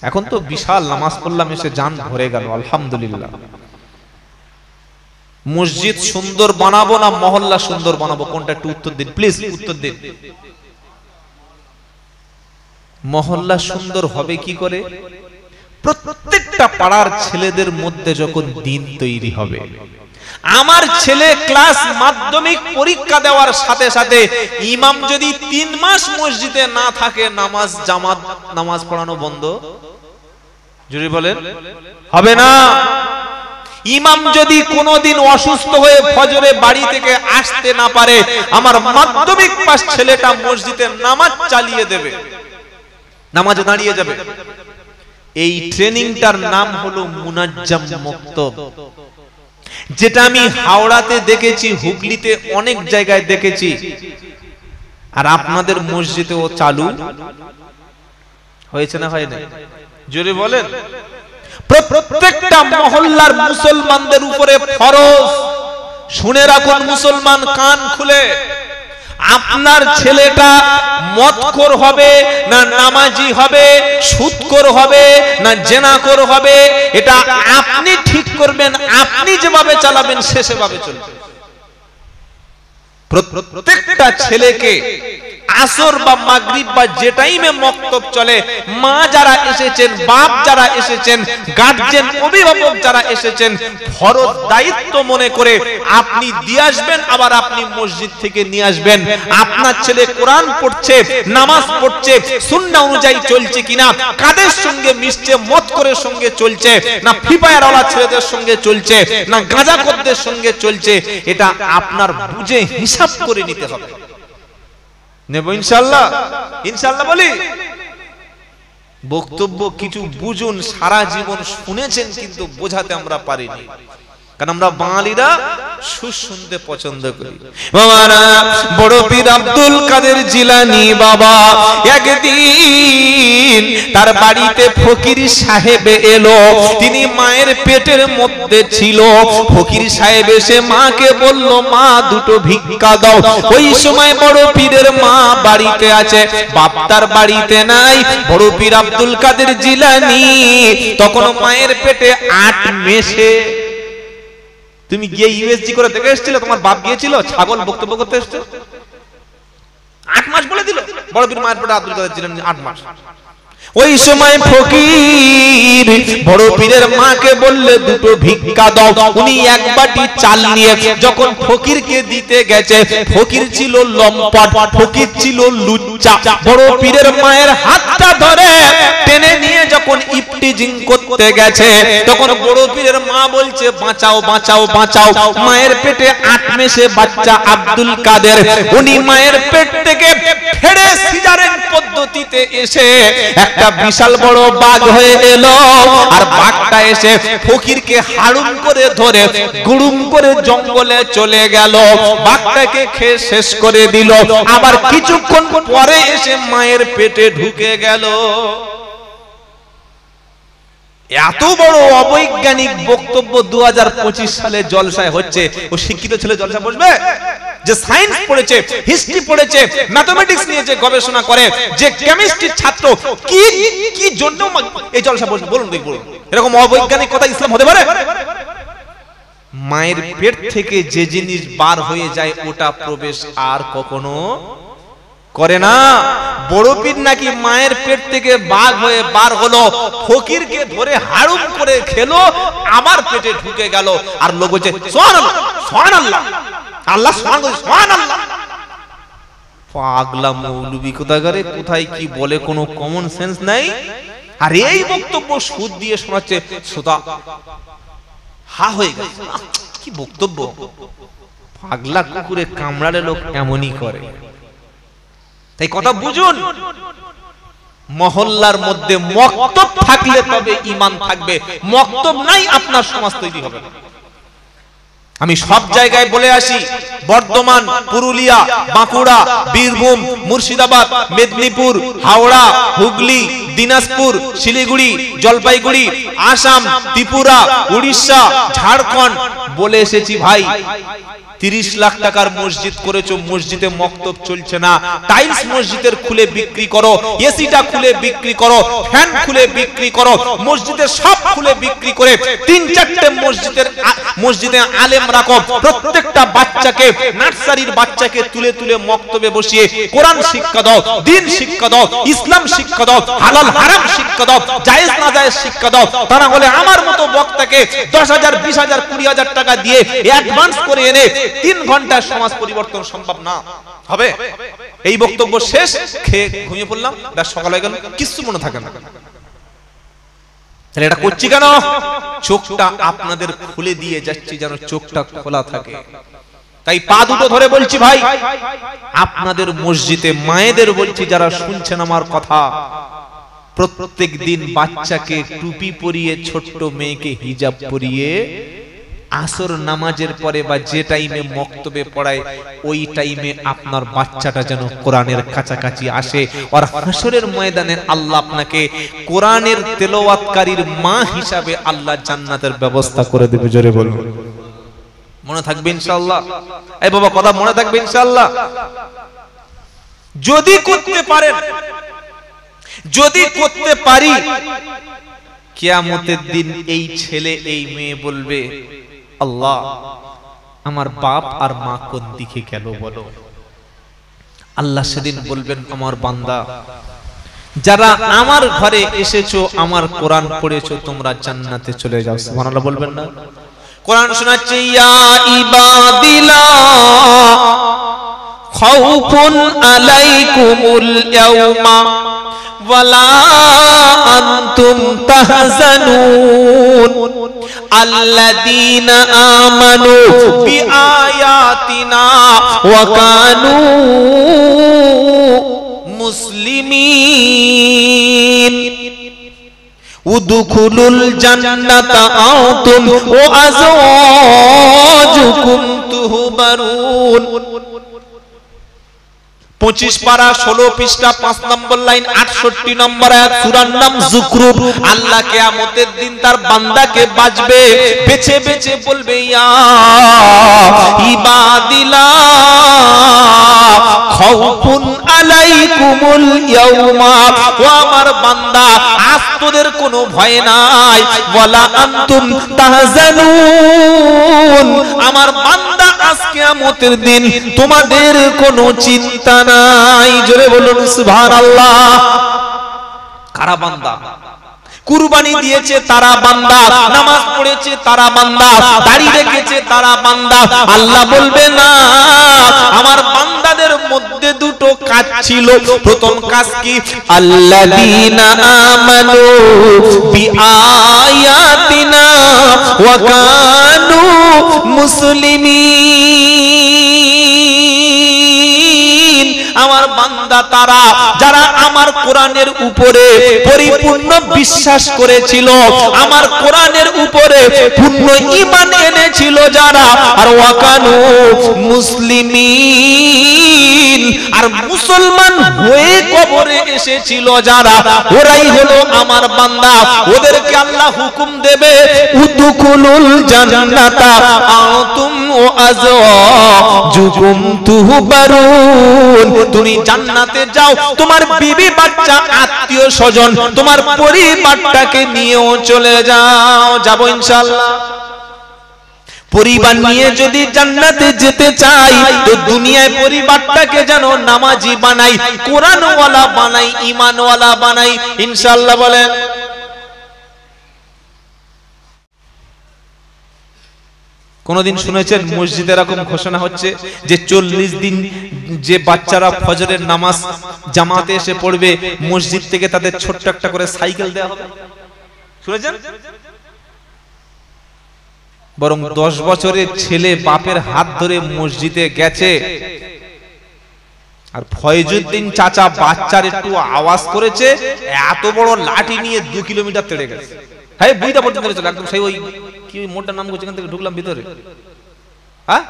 এখন তো বিশাল, নামাজ পড়লাম এসে জান ভরে গেল, আলহামদুলিল্লাহ। মসজিদ সুন্দর বানাবো না মহল্লা সুন্দর বানাবো, কোনটা একটু উত্তর দিন প্লিজ, উত্তর দিন। মহল্লা সুন্দর হবে কি করে? প্রত্যেকটা পাড়ার ছেলেদের মধ্যে যখন দিন তৈরি হবে। আমার ছেলে ক্লাস মাধ্যমিক পরীক্ষা দেওয়ার সাথে সাথে ইমাম যদি 3 মাস মসজিদে না থাকে, নামাজ জামাত নামাজ পড়ানো বন্ধ, জোরে বলেন, হবে না। ইমাম যদি কোনোদিন অসুস্থ হয়ে ফজরে বাড়ি থেকে আসতে না পারে, আমার মাধ্যমিক পাস ছেলেটা মসজিদে নামাজ চালিয়ে দেবে, নামাজে দাঁড়িয়ে যাবে। এই ট্রেনিংটার নাম হলো মুনাজ্জাম মক্তব, যেটা আমি হাওড়াতে দেখেছি, হুগলিতে অনেক জায়গায় দেখেছি, আর আপনাদের মসজিদেও চালু হয়েছে না হয় না? জোরে বলেন। প্রত্যেকটা মহল্লার মুসলমানদের উপরে ফরজ। শুনে রাখুন মুসলমান, কান খুলে, আপনার ছেলেটা মদখোর হবে না নামাজি হবে, সুদখোর হবে না জেনাখোর হবে, এটা আপনি ঠিক করবেন। আপনি যেভাবে চালাবেন সে সেভাবে চলবে। প্রত্যেকটা ছেলেকে আসর বা মাগরিব বা যে টাইমে মক্তব চলে, মা যারা এসেছেন, বাপ যারা এসেছেন, গার্জিয়ান অভিভাবক যারা এসেছেন, ফরজ দায়িত্ব মনে করে আপনি দিয়ে আসবেন, আবার আপনি মসজিদ থেকে নিয়ে আসবেন। আপনার ছেলে কোরআন পড়ছে, নামাজ পড়ছে, সুন্নাহ অনুযায়ী চলছে কিনা, কাদের সঙ্গে মিশছে, মদখোরের সঙ্গে চলছে না ফ্রি ফায়ার ওয়ালা ছেলেদের সঙ্গে চলছে না গাঁজাখোরদের সঙ্গে চলছে, এটা আপনার বুঝে হিসাব করে নিতে হবে। নেব ইনশাআল্লাহ, ইনশাআল্লাহ বলি। বক্তব্য কিছু বুঝুন, সারা জীবন শুনেছেন কিন্তু বোঝাতে আমরা পারিনি, কারণ আমরা বাঙালিরা সুর শুনতে পছন্দ করি। বাবারা, বড় পীর আব্দুল কাদের জিলানী বাবা একদিন তার বাড়িতে ফকির সাহেব এলো। তিনি মায়ের পেটের মধ্যে ছিল। ফকির সাহেব এসে মাকে বলল, মা দুটো ভিক্ষা দাও। ওই সময় বড় পীরের মা বাড়িতে আছে, বাপ তার বাড়িতে নাই। বড় পীর আব্দুল কাদের জিলানী তখন মায়ের পেটে 8 মেসে। তুমি গিয়ে ইউএসজি করে দেখে এসেছিলে, তোমার বাপ গিয়েছিল ছাগল বক্তব্য করতে এসেছে, 8 মাস বলে দিল। বড় পীর মায়ের পেটে আব্দুল কাদের জিলানী 8 মাস। ওই সময় ফকির বড় পীরের মাকে বললে দুটো ভিক্ষা দাও। উনি এক বাটি চাল নিয়ে যখন ফকিরকে দিতে গেছে, ফকির ছিল লম্পট, ফকির ছিল লুচ্চা। বড় পীরের মায়ের হাতটা ধরে টেনে নিয়ে যখন ইফটিজিং করতে গেছে, তখন বড় পীরের মা বলছে বাঁচাও বাঁচাও বাঁচাও। মায়ের পেটে 8 মাসে বাচ্চা আব্দুল কাদের, উনি মায়ের পেট থেকে ফেড়ে সিজারেন পদ্ধতিতে এসে একটা বিশাল বড় বাঘ হয়ে এলো। আর বাঘটা এসে ফকিরকে হাড়ুম করে ধরে গুড়ুম করে জঙ্গলে চলে গেল, বাঘটাকে খেয়ে শেষ করে দিল। আবার কিছুক্ষণ পরে এসে মায়ের পেটে ঢুকে গেল। এত বড় অবৈজ্ঞানিক বক্তব্য 2025 সালে জলসায় হচ্ছে। ও শিক্ষিত ছেলে জলসা বসবে? যে সায়েন্স পড়েছে, হিস্ট্রি পড়েছে, ম্যাথমেটিক্স নিয়ে যে গবেষণা করে, যে কেমিস্ট্রির ছাত্র, কি কি জন্য এই জলসা বসবে? বলুন দেখি, বলুন। এরকম অবৈজ্ঞানিক কথা ইসলাম হতে পারে? মায়ের পেট থেকে যে জিনিস বার হয়ে যায় ওটা প্রবেশ আর কখনো করে না। বড় পীর নাকি মায়ের পেট থেকে বাঘ হয়ে বার হলো, ফকিরকে ধরে হাড়ুম করে খেলো, আবার পেটে ঢুকে গেল। আর লোক বলছে সুবহানাল্লাহ সুবহানাল্লাহ, আল্লাহ সুবহানাল্লাহ। পাগলা মৌলবি কোথাকারে, কোথায় কি বলে কোনো কমন সেন্স নাই। আর এই বক্তব্য সুদ দিয়ে শোনাচ্ছে, শ্রোতা হা হয়ে গেছে। কি বক্তব্য! পাগলা কুকুরে কামড়ালে লোক এমনই করে। তাই কথা বুঝুন, মহল্লার মধ্যে মক্তব থাকলে তবে ঈমান থাকবে, মক্তব নাই আপনার সমাজ তৈরি হবে না। আমি সব জায়গায় বলে আসি, বর্ধমান, পুরুলিয়া, বাঁকুড়া, বীরভূম, মুর্শিদাবাদ, মেদিনীপুর, হাওড়া, হুগলি, দিনাজপুর, শিলিগুড়ি, জলপাইগুড়ি, আসাম, ত্রিপুরা, উড়িষ্যা, ঝাড়খণ্ড বলে এসেছি ভাই, 30 লাখ টাকার মসজিদ করেছো, মসজিদে মক্তব চলছে না। টাইলস মসজিদের খুলে বিক্রি করো, এসিটা খুলে বিক্রি করো, ফ্যান খুলে বিক্রি করো, মসজিদের সব খুলে বিক্রি করে 3-4টে মসজিদে আলেম রাখো। প্রত্যেকটা বাচ্চাকে, নার্সারির বাচ্চাকে তুলে তুলে মক্তবে বসিয়ে কোরআন শিক্ষা দাও, দ্বীন শিক্ষা দাও, ইসলাম শিক্ষা দাও, হালাল হারাম শিক্ষা দাও, জায়েজ না জায়েজ শিক্ষা দাও। তা না হলে আমার মতো বক্তাকে 10,000, 20,000, 20,000 টাকা দিয়ে অ্যাডভান্স করে এনে 3 ঘন্টার সমাজ পরিবর্তন সম্ভব না হবে। এই বক্তব্য শেষ, খেয়ে ঘুমিয়ে পড়লাম, ব্যাস সকাল হয়ে গেল, কিছু মনে থাকে না। তাহলে এটা করছি কেন? চোখটা আপনাদের খুলে দিয়ে যাচ্ছি যেন চোখটা খোলা থাকে। তাই পা দুটো ধরে বলছি ভাই, আপনাদের মসজিদে মায়েদের বলছি, যারা শুনছেন আমার কথা, প্রত্যেক দিন বাচ্চাকে টুপি পরিয়ে, ছোট্ট মেয়েকে হিজাব পরিয়ে আসর নামাজের পরে বা যে টাইমে মক্তবে পড়ায় ওই টাইমে আপনার বাচ্চাটা যেন কোরআনের কাছাকাছি আসে। আর হাসরের ময়দানে আল্লাহ আপনাকে কোরআনের তেলাওয়াতকারীর মা হিসাবে আল্লাহ জান্নাতের ব্যবস্থা করে দেবে। জোরে বলুন, মনে থাকবে ইনশাআল্লাহ? এই বাবা কথা মনে থাকবে ইনশাআল্লাহ? যদি করতে পারেন, যদি করতে পারি, কিয়ামতের দিন এই ছেলে এই মেয়ে বলবে, আল্লাহ আমার বাপ আর মা কোন দিকে গেল বলো। আল্লাহ সেদিন বলবেন, আমার বান্দা, যারা আমার ঘরে এসেছো, আমার কোরআন পড়েছো, তোমরা জান্নাতে চলে যাও। সুবহানাল্লাহ বলবেন না? কোরআন শোনাচ্ছে, ইয়া ইবাদিল্লাহ খাউফুন আলাইকুমুল ইয়াউমা ওয়ালা আনতুম তাহজানুন আল্লাযীনা আমানু বিআয়াতিনা ওয়া কানু মুসলিমিন উদখুলুল জান্নাতা আনতুম ওয়া আযওয়াজুকুম তুহবারুন। 25 পারা 16 পৃষ্ঠা 5 নম্বর লাইন 68 নম্বর আয়াত, সূরার নাম যুকরুর। আল্লাহ কিয়ামতের দিন তার বান্দাকে বাঁচবে, বেছে বেছে বলবে, ইয়া ইবাদিল্লাহ খাউফুন আলাইকুমুল ইয়াউমা, ও আমার বান্দা আজ তোদের কোনো ভয় নাই, ওয়ালা আনতুম তাহজানুন, আমার বান্দা আজ কিয়ামতের দিন তোমাদের কোনো চিন্তা নাই। জোরে বলুন সুবহানাল্লাহ। কারা বান্দা? কুরবানি দিয়েছে তারা বান্দা, নামাজ পড়েছে তারা বান্দা, দাড়ি রেখেছে তারা বান্দা। আল্লাহ বলবে না, আমার বান্দাদের মধ্যে দুটো কাজ ছিল। প্রথম কাজ কি? আল্লাযীনা আমানু বিআয়াতিনা ওয়া কানু মুসলিমিন। আমার বান্দা তারা যারা আমার কোরআনের উপরে পরিপূর্ণ বিশ্বাস করেছিল, আমার কোরআনের উপরে পূর্ণ ঈমান এনেছিল যারা, আর ওয়াকানু মুসলিমিন, আর মুসলমান হয়ে কবরে এসেছিল যারা, ওরাই হলো আমার বান্দা। ওদেরকে আল্লাহ হুকুম দেবে, উদখুলুল জান্নাতা আনতুম ওয়া আজওয়াজুকুম তুহবারুন। তুমি জান্নাতে যাও, তোমার বিবি বাচ্চা আত্মীয় স্বজন তোমার পরিবারটাকে নিয়েও চলে যাও। যাবো ইনশাআল্লাহ। পরিবার নিয়ে যদি জান্নাতে যেতে চাই তো দুনিয়ায় পরিবারটাকে যেন নামাজি বানাই, কোরআনওয়ালা বানাই, ঈমানওয়ালা বানাই। ইনশাআল্লাহ বলেন। কোনদিন শুনেছেন মসজিদে এরকম ঘোষণা হচ্ছে যে 40 দিন যে বাচ্চারা ফজরের নামাজ জামাতে এসে পড়বে, মসজিদ থেকে তাদের ছোট্ট একটা করে সাইকেল দেওয়া হবে? শুনেছেন? বরং 10 বছরের ছেলে বাপের হাত ধরে মসজিদে গেছে, আর ফয়জুদ্দিন চাচা বাচ্চার একটু আওয়াজ করেছে, এত বড় লাঠি নিয়ে 2 কিলোমিটার তেড়ে গেছে। হ্যাঁ, বুইটা পর্যন্ত চলে একদম সেই ওই কি মোটা নাম করছে, এখান থেকে ঢুকলাম ভিতরে। হ্যাঁ,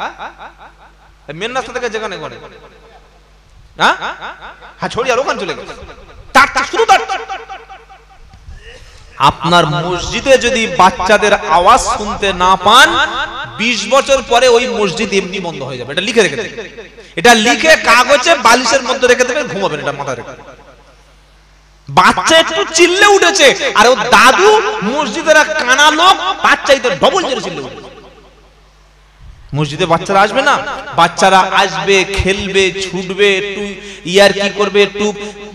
মেন রাস্তা থেকে যেখানে করে, হ্যাঁ হ্যাঁ, ছড়িয়ে আর ওখানে চলে গেছে। শুধু আপনার মসজিদে যদি বাচ্চাদের আওয়াজ শুনতে না পান, 20 বছর পরে ওই মসজিদ এমনি বন্ধ হয়ে যাবে। এটা লিখে রেখে দেবেন, এটা লিখে কাগজে বালিশের মধ্যে রেখে দেবেন, ঘুমাবেন এটা মাথায় রেখে। বাচ্চা একটু চিল্লে উঠেছে, আর ও দাদু মসজিদের কানা লোক বাচ্চাইতে ডবল জোরে চিল্লে উঠেছে। মসজিদে বাচ্চারা আসবে না? বাচ্চারা আসবে, খেলবে, ছুটবে, একটু ইয়ার কি করবে, একটু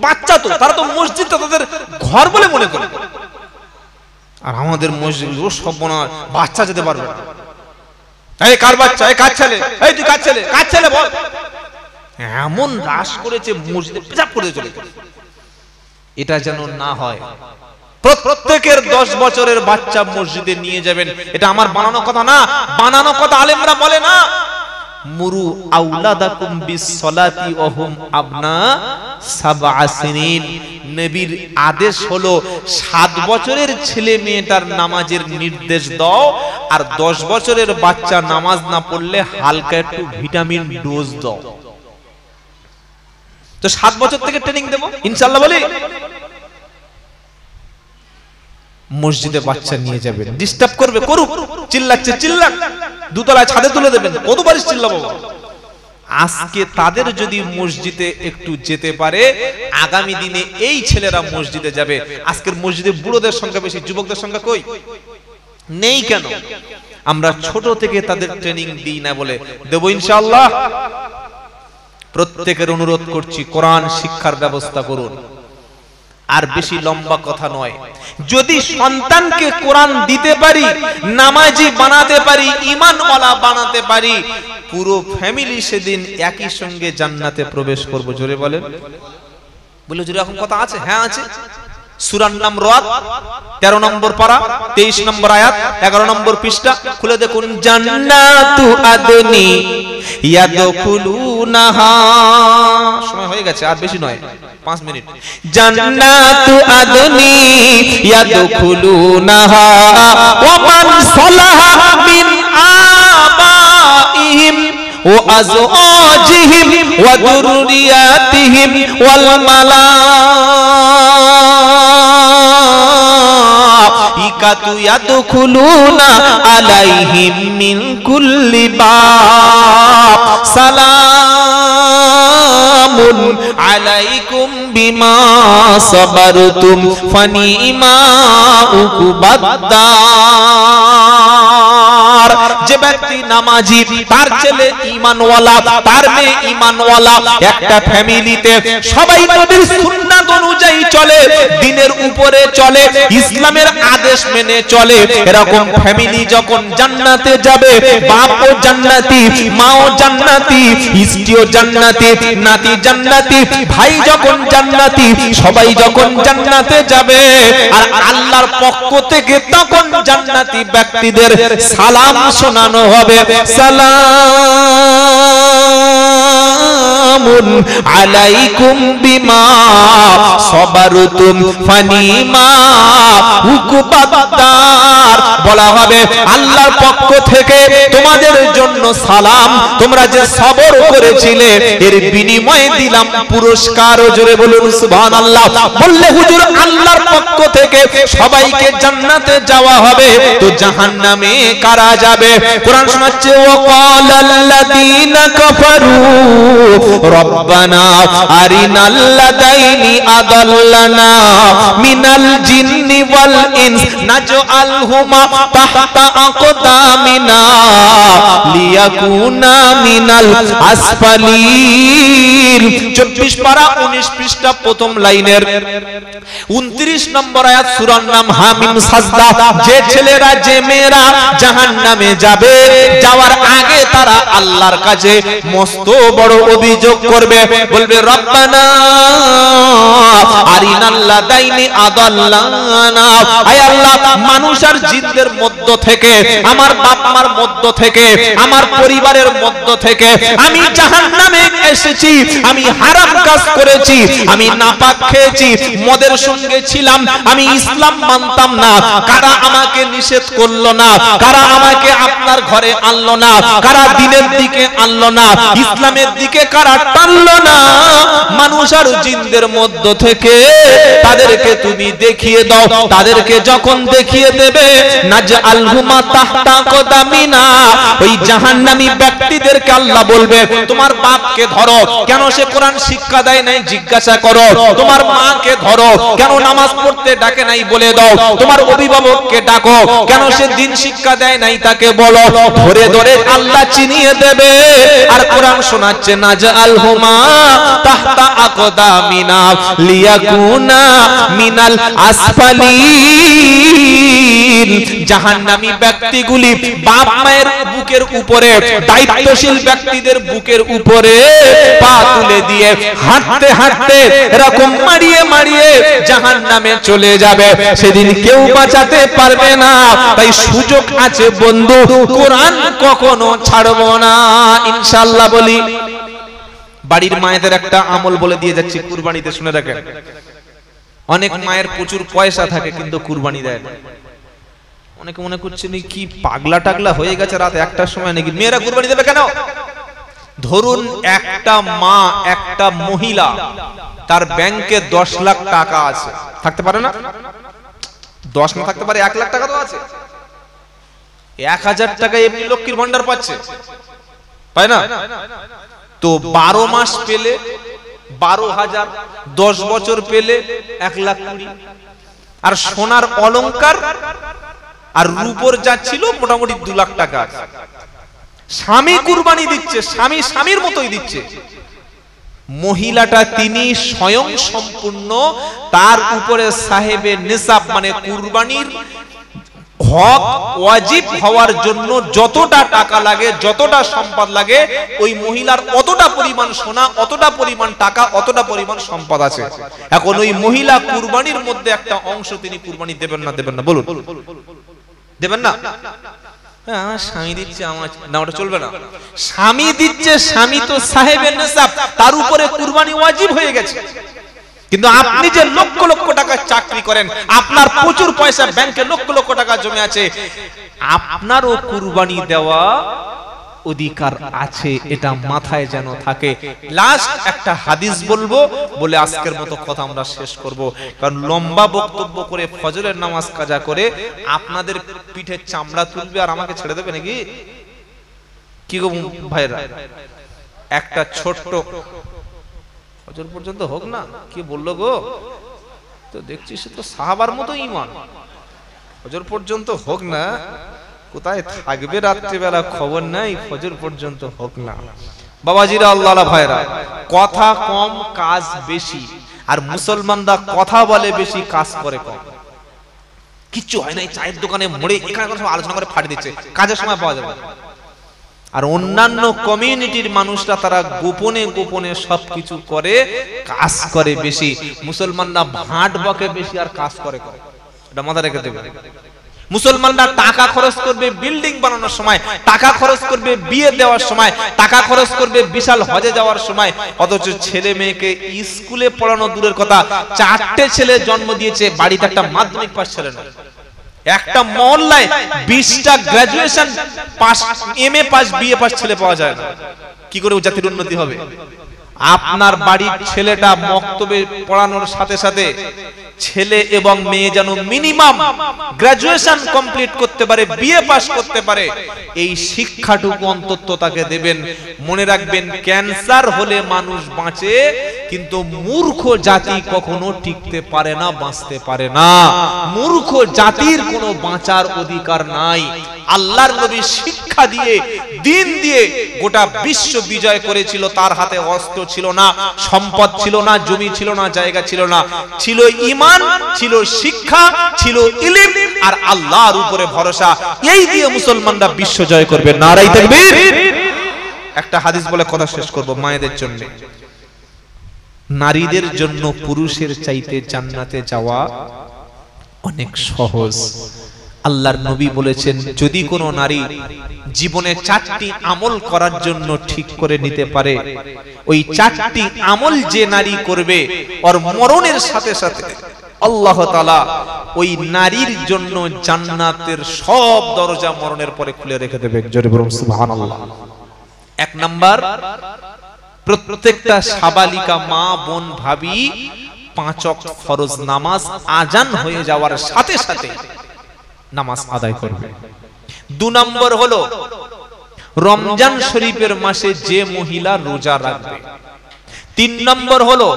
বাচ্চা তো, তারা তো মসজিদটা তাদের ঘর বলে মনে করে। আর আমাদের মসজিদ ও সব না, বাচ্চা যেতে পারবে না। এই কার বাচ্চা? এই কার ছেলে? এই তুই কার ছেলে? কার ছেলে বল? এমন রাশ করেছে, মসজিদে পেশাব করে চলে গেছে। এটা যেন না হয়। প্রত্যেকের 10 বছরের বাচ্চা মসজিদে নিয়ে যাবেন। এটা আমার বানানো কথা না, বানানো কথা আলেমরা বলে না। মুরু আওলাদাকুম বিসসালাতি ওয়া হুম আবনা 7 সিনিন। নবীর আদেশ হলো 7 বছরের ছেলে মেয়েটার নামাজের নির্দেশ দাও, আর 10 বছরের বাচ্চা নামাজ না পড়লে হালকা একটু ভিটামিন ডোজ দাও। তো 7 বছর থেকে ট্রেনিং দেব ইনশাআল্লাহ বলি। মসজিদে বাচ্চা নিয়ে যাবেন, ডিস্টার্ব করবে, করুক, চিল্লাচ্ছে চিল্লাক, দুতলায় ছাদে তুলে দেবেন, কতবার চিল্লাবো। আজকে তাদের যদি মসজিদে একটু যেতে পারে, আগামী দিনে এই ছেলেরা মসজিদে যাবে। আজকের মসজিদে বুড়োদের সংখ্যা বেশি, যুবকদের সংখ্যা কই? নেই। কেন? আমরা ছোট থেকে তাদের ট্রেনিং দিই না বলে। দেব ইনশাআল্লাহ। প্রত্যেকের অনুরোধ করছি, কোরআন শিক্ষার ব্যবস্থা করুন। আর বেশি লম্বা কথা নয়, যদি সন্তানকে কোরআন দিতে পারি, নামাজি বানাতে পারি, ঈমানওয়ালা বানাতে পারি, পুরো ফ্যামিলি সেদিন একই সঙ্গে জান্নাতে প্রবেশ করব। জোরে বলেন। বলে জোরে এখন কথা আছে? হ্যাঁ আছে। সূরার নাম রাদ, 13 নম্বর পারা, 23 নম্বর আয়াত, 11 নম্বর পৃষ্ঠা খুলে দেখুন। জান্নাতু আদনি ইয়াদখুলুনাহা। সময় হয়ে গেছে, আর বেশি নয়, 5 মিনিট। জান্নাতু আদনি ইয়াদখুলুনাহা ওয়া মান সালাহা মিন আবাইহিম ওয়া আজওয়াজিহিম ওয়া যুররিয়াতিহিম ওয়াল মালাইকাতু ইয়াদখুলুনা আলাইহিম মিন কুল্লি বাব সালামুন আলাইকুম বিমা সাবারতুম ফানিমা উকুবাদ্দার। যে ব্যক্তি নামাজি, তার ছেলে ঈমানওয়ালা, তার মেয়ে ঈমানওয়ালা, একটা ফ্যামিলিতে সবাই নবীর সুন্নাত অনুযায়ী চলে, দ্বীনের উপরে চলে, ইসলামের আদেশ মেনে চলে, এরকম ফ্যামিলি যখন জান্নাতে যাবে, বাপও জান্নাতি, মাও জান্নাতি, স্ত্রীও জান্নাতি, নাতি জান্নাতি, ভাই যখন জান্নাতি, সবাই যখন জান্নাতে যাবে, আর আল্লাহর পক্ষ থেকে তখন জান্নাতি ব্যক্তিদের সালাম শোনানো হবে, সালামুন আলাইকুম বিমা সাবারতুম ফানিমা উকবাদ্দার। বলা হবে আল্লাহর পক্ষ থেকে তোমাদের জন্য সালাম, তোমরা যে সবর করেছিলে এর বিনিময়ে দিলাম পুরস্কার। জোরে বলুন সুবহানাল্লাহ। বললে হুজুর আল্লাহর পক্ষ থেকে সবাইকে জান্নাতে যাওয়া হবে, তো জাহান্নামে কারা যাবে? কোরআন শোনাচ্ছে ওয়াকালাল্লাযীনা কাফারু রব্বানা আরিনাল্লাযাইনি আদাল্লানা মিনাল জিন্নি ওয়াল ইনস নাজআলহুমা তাহতা আকদামিনা লিয়াকুনা মিনাল আসফালিন। 24 পারা 19 পৃষ্ঠা প্রথম লাইনের 29 নম্বর আয়াত, সূরার নাম হামিম সাজদা। যে ছেলেরা যে মেয়েরা জাহান্নামে যাবে, যাওয়ার আগে তারা আল্লাহর কাছে মস্ত বড় অভিযোগ করবে, বলবে রব্বানা আরিনাল্লাযাইনি আদাল্লানা, আয় আল্লাহ মানুষ আর জিনদের মধ্য থেকে, আমার বাপ মার মধ্য থেকে, আমার পরিবারের মধ্য থেকে আমি জাহান্নামে এসেছি, আমি হারাম কাজ করেছি, আমি নাপাক খেয়েছি, মদের সঙ্গে ছিলাম, আমি ইসলাম মানতাম না, কারা আমাকে নিষেধ করলো না, কারা আমাকে আপনার ঘরে আনলো না, কারা দ্বীনের দিকে আনলো না, ইসলামের দিকে কারা টানলো না, মানুষ আর জিনদের মধ্য থেকে তাদেরকে তুমি দেখিয়ে দাও। তাদেরকে যখন দেখিয়ে দেবে, নাজআলহুমা তাহতা কদামিনা, ওই জাহান্নামী ব্যক্তিদেরকে আল্লাহ বলবে তোমার বাপকে ধরো, কেন সে কোরআন শিক্ষা দেয় নাই জিজ্ঞাসা করো, তোমার মাকে ধরো, কেন নামাজ পড়তে ডাকে নাই বলে দাও, তোমার অভিভাবককে ডাকো, কেন সে দ্বীন শিক্ষা দেয় নাই তাকে বলো। ধরে ধরে আল্লাহ চিনিয়ে দেবে, আর কোরআন শোনাচ্ছে নাজআলহুমা তাহতা আকদামিনা লিয়াকুনা মিনাল আসফালিন। জাহান্নামী ব্যক্তিগুলি বাপ মায়ের বুকের উপরে, দায়িত্বশীল ব্যক্তিদের বুকের উপরে পা তুলে দিয়ে হাঁটতে হাঁটতে এরকম মারিয়ে মারিয়ে জাহান্নামে চলে যাবে, সেদিন কেউ বাঁচাতে পারবে না। তাই সুযোগ আছে বন্ধু, কোরআন কখনো ছাড়বো না ইনশাআল্লাহ। বলি বাড়ির মায়েদের একটা আমল বলে দিয়ে যাচ্ছি, কুরবানিতে শুনে রাখেন। অনেক মায়ের প্রচুর পয়সা থাকে কিন্তু কুরবানি দেয় না। অনেকে মনে করছেন কি পাগলা টাগলা হয়ে গেছে, রাত 1টার সময় নাকি মেয়েরা কুরবানি দেবে কেন? ধরুন একটা মা, একটা মহিলা, তার ব্যাংকে 10 লাখ টাকা আছে, থাকতে পারে না? 10 না থাকতে পারে, 1 লাখ টাকা তো আছে। 1000 টাকা এমনি লক্ষ্মীর ভান্ডার পাচ্ছে, পায় না? তো 12 মাস পেলে 12,000, 10 বছর পেলে 1,20,000, আর সোনার অলংকার আর রূপোর যা ছিল মোটামুটি 2 লাখ টাকা আছে। স্বামী কুরবানি দিচ্ছে, স্বামী স্বামীর মতোই দিচ্ছে। মহিলাটা তিনি স্বয়ং সম্পূর্ণ, তার উপরে সাহেবে নিসাব মানে কুরবানির হক ওয়াজিব হওয়ার জন্য যতটা টাকা লাগে, যতটা সম্পদ লাগে, ওই মহিলার অতটা পরিমাণ সোনা, অতটা পরিমাণ টাকা, অতটা পরিমাণ সম্পদ আছে। এখন ওই মহিলা কুরবানির মধ্যে একটা অংশ তিনি কুরবানি দেবেন না? দেবেন না? বলুন, দেবেন না? হ্যাঁ, স্বামী দিচ্ছে, আমার না, ওটা চলবে না। স্বামী দিচ্ছে, স্বামী তো সাহেবের নিসাব, তার উপরে কুরবানি ওয়াজিব হয়ে গেছে। কিন্তু আপনি যে লক্ষ লক্ষ টাকা চাকরি করেন, আপনার প্রচুর পয়সা ব্যাংকে লক্ষ লক্ষ টাকা জমে আছে, আপনারও কুরবানি দেওয়া অধিকার আছে, এটা মাথায় যেন থাকে। লাস্ট একটা হাদিস বলবো, বলে আজকের মতো কথা আমরা শেষ করব, কারণ লম্বা বক্তব্য করে ফজরের নামাজ কাজা করে আপনাদের পিঠে চামড়া তুলবে আর আমাকে ছেড়ে দেবে নাকি? কি গো ভাইরা, একটা ছোট্ট ফজর পর্যন্ত হোক না, কি বললো গো? তো দেখছি সে তো সাহাবার মতো ঈমান, ফজর পর্যন্ত হোক না, কোথায় থাকবে রাত্রিবেলা খবর নাই, ফজর পর্যন্ত হোক না। বাবাজিরা, আল্লাহওয়ালা ভাইরা, কথা কম কাজ বেশি। আর মুসলমানরা কথা বলে বেশি, কাজ করে কম। কিচ্ছু হয় নাই, চায়ের দোকানে মোড়ে এখানে সব আলোচনা করে ফাটিয়ে দিচ্ছে, কাজের সময় পাওয়া যাবে। আর অন্যান্য কমিউনিটির মানুষরা তারা গোপনে গোপনে সবকিছু করে, কাজ করে বেশি। মুসলমানরা ভাট বকে বেশি আর কাজ করে কম। এটা মাথায় রেখে দেবে। মুসলমানরা টাকা খরচ করবে বিল্ডিং বানানোর সময়, টাকা খরচ করবে বিয়ে দেওয়ার সময়, টাকা খরচ করবে বিশাল হজে যাওয়ার সময়, অথচ ছেলে মেয়েকে স্কুলে পড়ানো দূরের কথা, 4টে ছেলে জন্ম দিয়েছে, বাড়িতে একটা মাধ্যমিক পাস ছেলে না। একটা মহল্লায় 20টা graduation pass, MA pass, BA pass ছেলে পাওয়া যায় না। কি করে জাতির উন্নতি হবে? আপনার বাড়ির ছেলেটা মক্তবে পড়ানোর সাথে সাথে ছেলে এবং মেয়ে যেন মিনিমাম গ্রাজুয়েশন কমপ্লিট করতে পারে, বিএ পাস করতে পারে, এই শিক্ষাটুকু অন্তত তাকে দেবেন। মনে রাখবেন, ক্যান্সার হলে মানুষ বাঁচে, কিন্তু মূর্খ জাতি কখনো টিকতে পারে না, বাঁচতে পারে না। মূর্খ জাতির কোনো বাঁচার অধিকার নাই। আল্লাহর নবী শিক্ষা দিয়ে, দিন দিয়ে গোটা বিশ্ব বিজয় করেছিল। তার হাতে অস্ত্র ছিল না, সম্পদ ছিল না, জমি ছিল না, জায়গা ছিল না, ছিল ঈমান, ছিল শিক্ষা, ছিল ইলম আর আল্লাহর উপরে ভরসা। এই দিয়ে মুসলমানরা বিশ্ব জয় করবে। নারায়ে তাকবীর। একটা হাদিস বলে কথা শেষ করব। মায়েদের জন্য, নারীদের জন্য পুরুষের চাইতে জান্নাতে যাওয়া অনেক সহজ। আল্লাহর নবী বলেছেন, যদি কোনো নারী জীবনে 4টি আমল করার জন্য ঠিক করে নিতে পারে, ওই 4টি আমল যে নারী করবে, ওর মরণের সাথে সাথে আল্লাহ তাআলা ওই নারীর জন্য জান্নাতের সব দরজা মরণের পরে খুলে রেখে দেবে। জোরে বলুন সুবহানাল্লাহ। 1 নাম্বার, প্রত্যেকটা সাবালিকা মা, বোন, ভাবি 5 ওয়াক্ত ফরজ নামাজ আজান হয়ে যাওয়ার সাথে সাথে নামাজ আদায় করবে। 2 নম্বর হলো, রমজান শরীফের মাসে যে মহিলা রোজা রাখবে। 3 নম্বর হলো,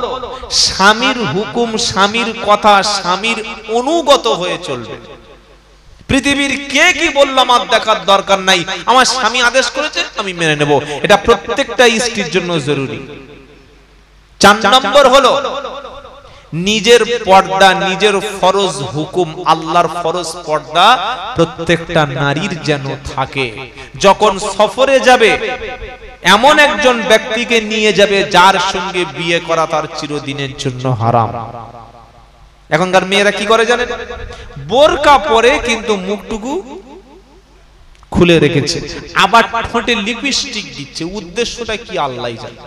স্বামীর হুকুম, স্বামীর কথা, স্বামীর অনুগত হয়ে চলবে। পৃথিবীর কে কি বলল আমার দেখার দরকার নাই, আমার স্বামী আদেশ করেছে আমি মেনে নেব। এটা প্রত্যেকটা স্ত্রীর জন্য জরুরি। 4 নম্বর হলো, নিজের পর্দা, নিজের ফরজ হুকুম, আল্লাহর ফরজ পর্দা প্রত্যেকটা নারীর যেন থাকে। যখন সফরে যাবে, এমন একজন ব্যক্তিকে নিয়ে যাবে যার সঙ্গে বিয়ে করা তার চিরদিনের জন্য হারাম। এখনকার মেয়েরা কি করে জানেন? বোরকা পরে কিন্তু মুখটুকু খুলে রেখেছে, আবার ঠোঁটে লিপস্টিক দিচ্ছে। উদ্দেশ্যটা কি আল্লাহই জানে।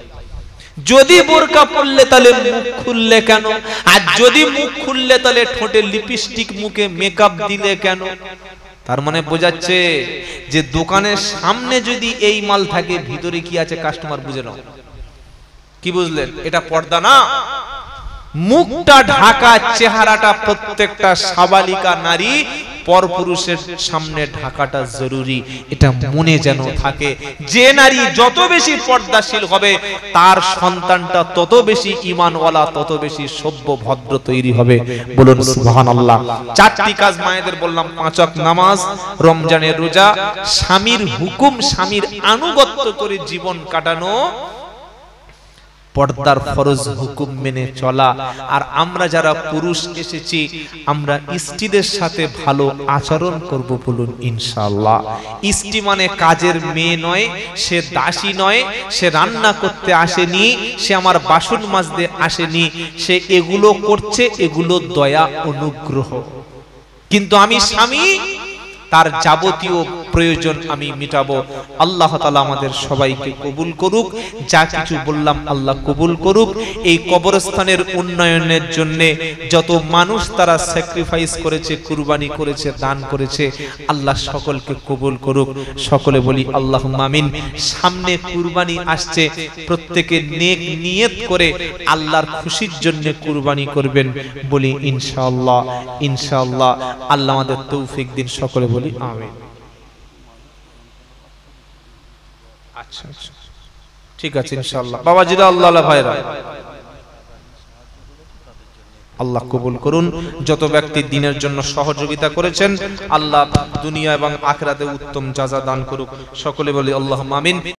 যদি বোরকা পরলে তাহলে মুখ খুললে কেন? আর যদি মুখ খুললে তাহলে ঠোঁটে লিপস্টিক, মুখে মেকআপ দিলে কেন? তার মানে বোঝাচ্ছে যে দোকানের সামনে যদি এই মাল থাকে, ভিতরে কি আছে কাস্টমার বুঝে নাও। কি বুঝলেন? এটা পর্দা না। মুখটা ঢাকা, চেহারাটা প্রত্যেকটা সাবালিকা নারী পরপুরুষের সামনে ঢাকাটা জরুরি। এটা মনে যেন থাকে। যে নারী যত বেশি পর্দাশীল হবে, তার সন্তানটা তত বেশি ঈমানওয়ালা, তত বেশি সভ্য ভদ্র তৈরি হবে। বলুন সুবহানাল্লাহ। 4টি কাজ মায়েদের বললাম, 5 ওয়াক্ত নামাজ, রমজানের রোজা, স্বামীর হুকুম, স্বামীর আনুগত্য করে জীবন কাটানো, পর্দার ফরজ হুকুম মেনে চলা। আর আমরা যারা পুরুষ এসেছি, আমরা স্ত্রীদের সাথে ভালো আচরণ করব। বলুন ইনশাআল্লাহ। স্ত্রী মানে কাজের মেয়ে নয়, সে দাসী নয়, সে রান্না করতে আসেনি, সে আমার বাসন মাজতে আসেনি। সে এগুলো করছে, এগুলো দয়া, অনুগ্রহ। কিন্তু আমি স্বামী, তার যাবতীয় প্রয়োজন আমি মিটাবো। আল্লাহ তাআলা আমাদের সবাইকে কবুল করুক। যা কিছু বললাম আল্লাহ কবুল করুক। এই কবরস্থানের উন্নয়নের জন্য যত মানুষ তারা স্যাক্রিফাইস করেছে, কুরবানি করেছে, দান করেছে, আল্লাহ সকলকে কবুল করুক। সকলে বলি আল্লাহুম্মা আমিন। সামনে কুরবানি আসছে, প্রত্যেকে নেক নিয়ত করে আল্লাহর খুশির জন্য কুরবানি করবেন। বলি ইনশাআল্লাহ। ইনশাআল্লাহ আল্লাহ আমাদের তৌফিক দিন। সকলে বলি আমিন। আচ্ছা আচ্ছা, ঠিক আছে ইনশাআল্লাহ। বাবাজিরা, আল্লাহ ভাইরা, আল্লাহ কবুল করুন। যত ব্যক্তি দ্বীনের জন্য সহযোগিতা করেছেন আল্লাহ দুনিয়া এবং আখিরাতে উত্তম জাযা দান করুক। সকলে বলি আল্লাহুম্মা আমিন।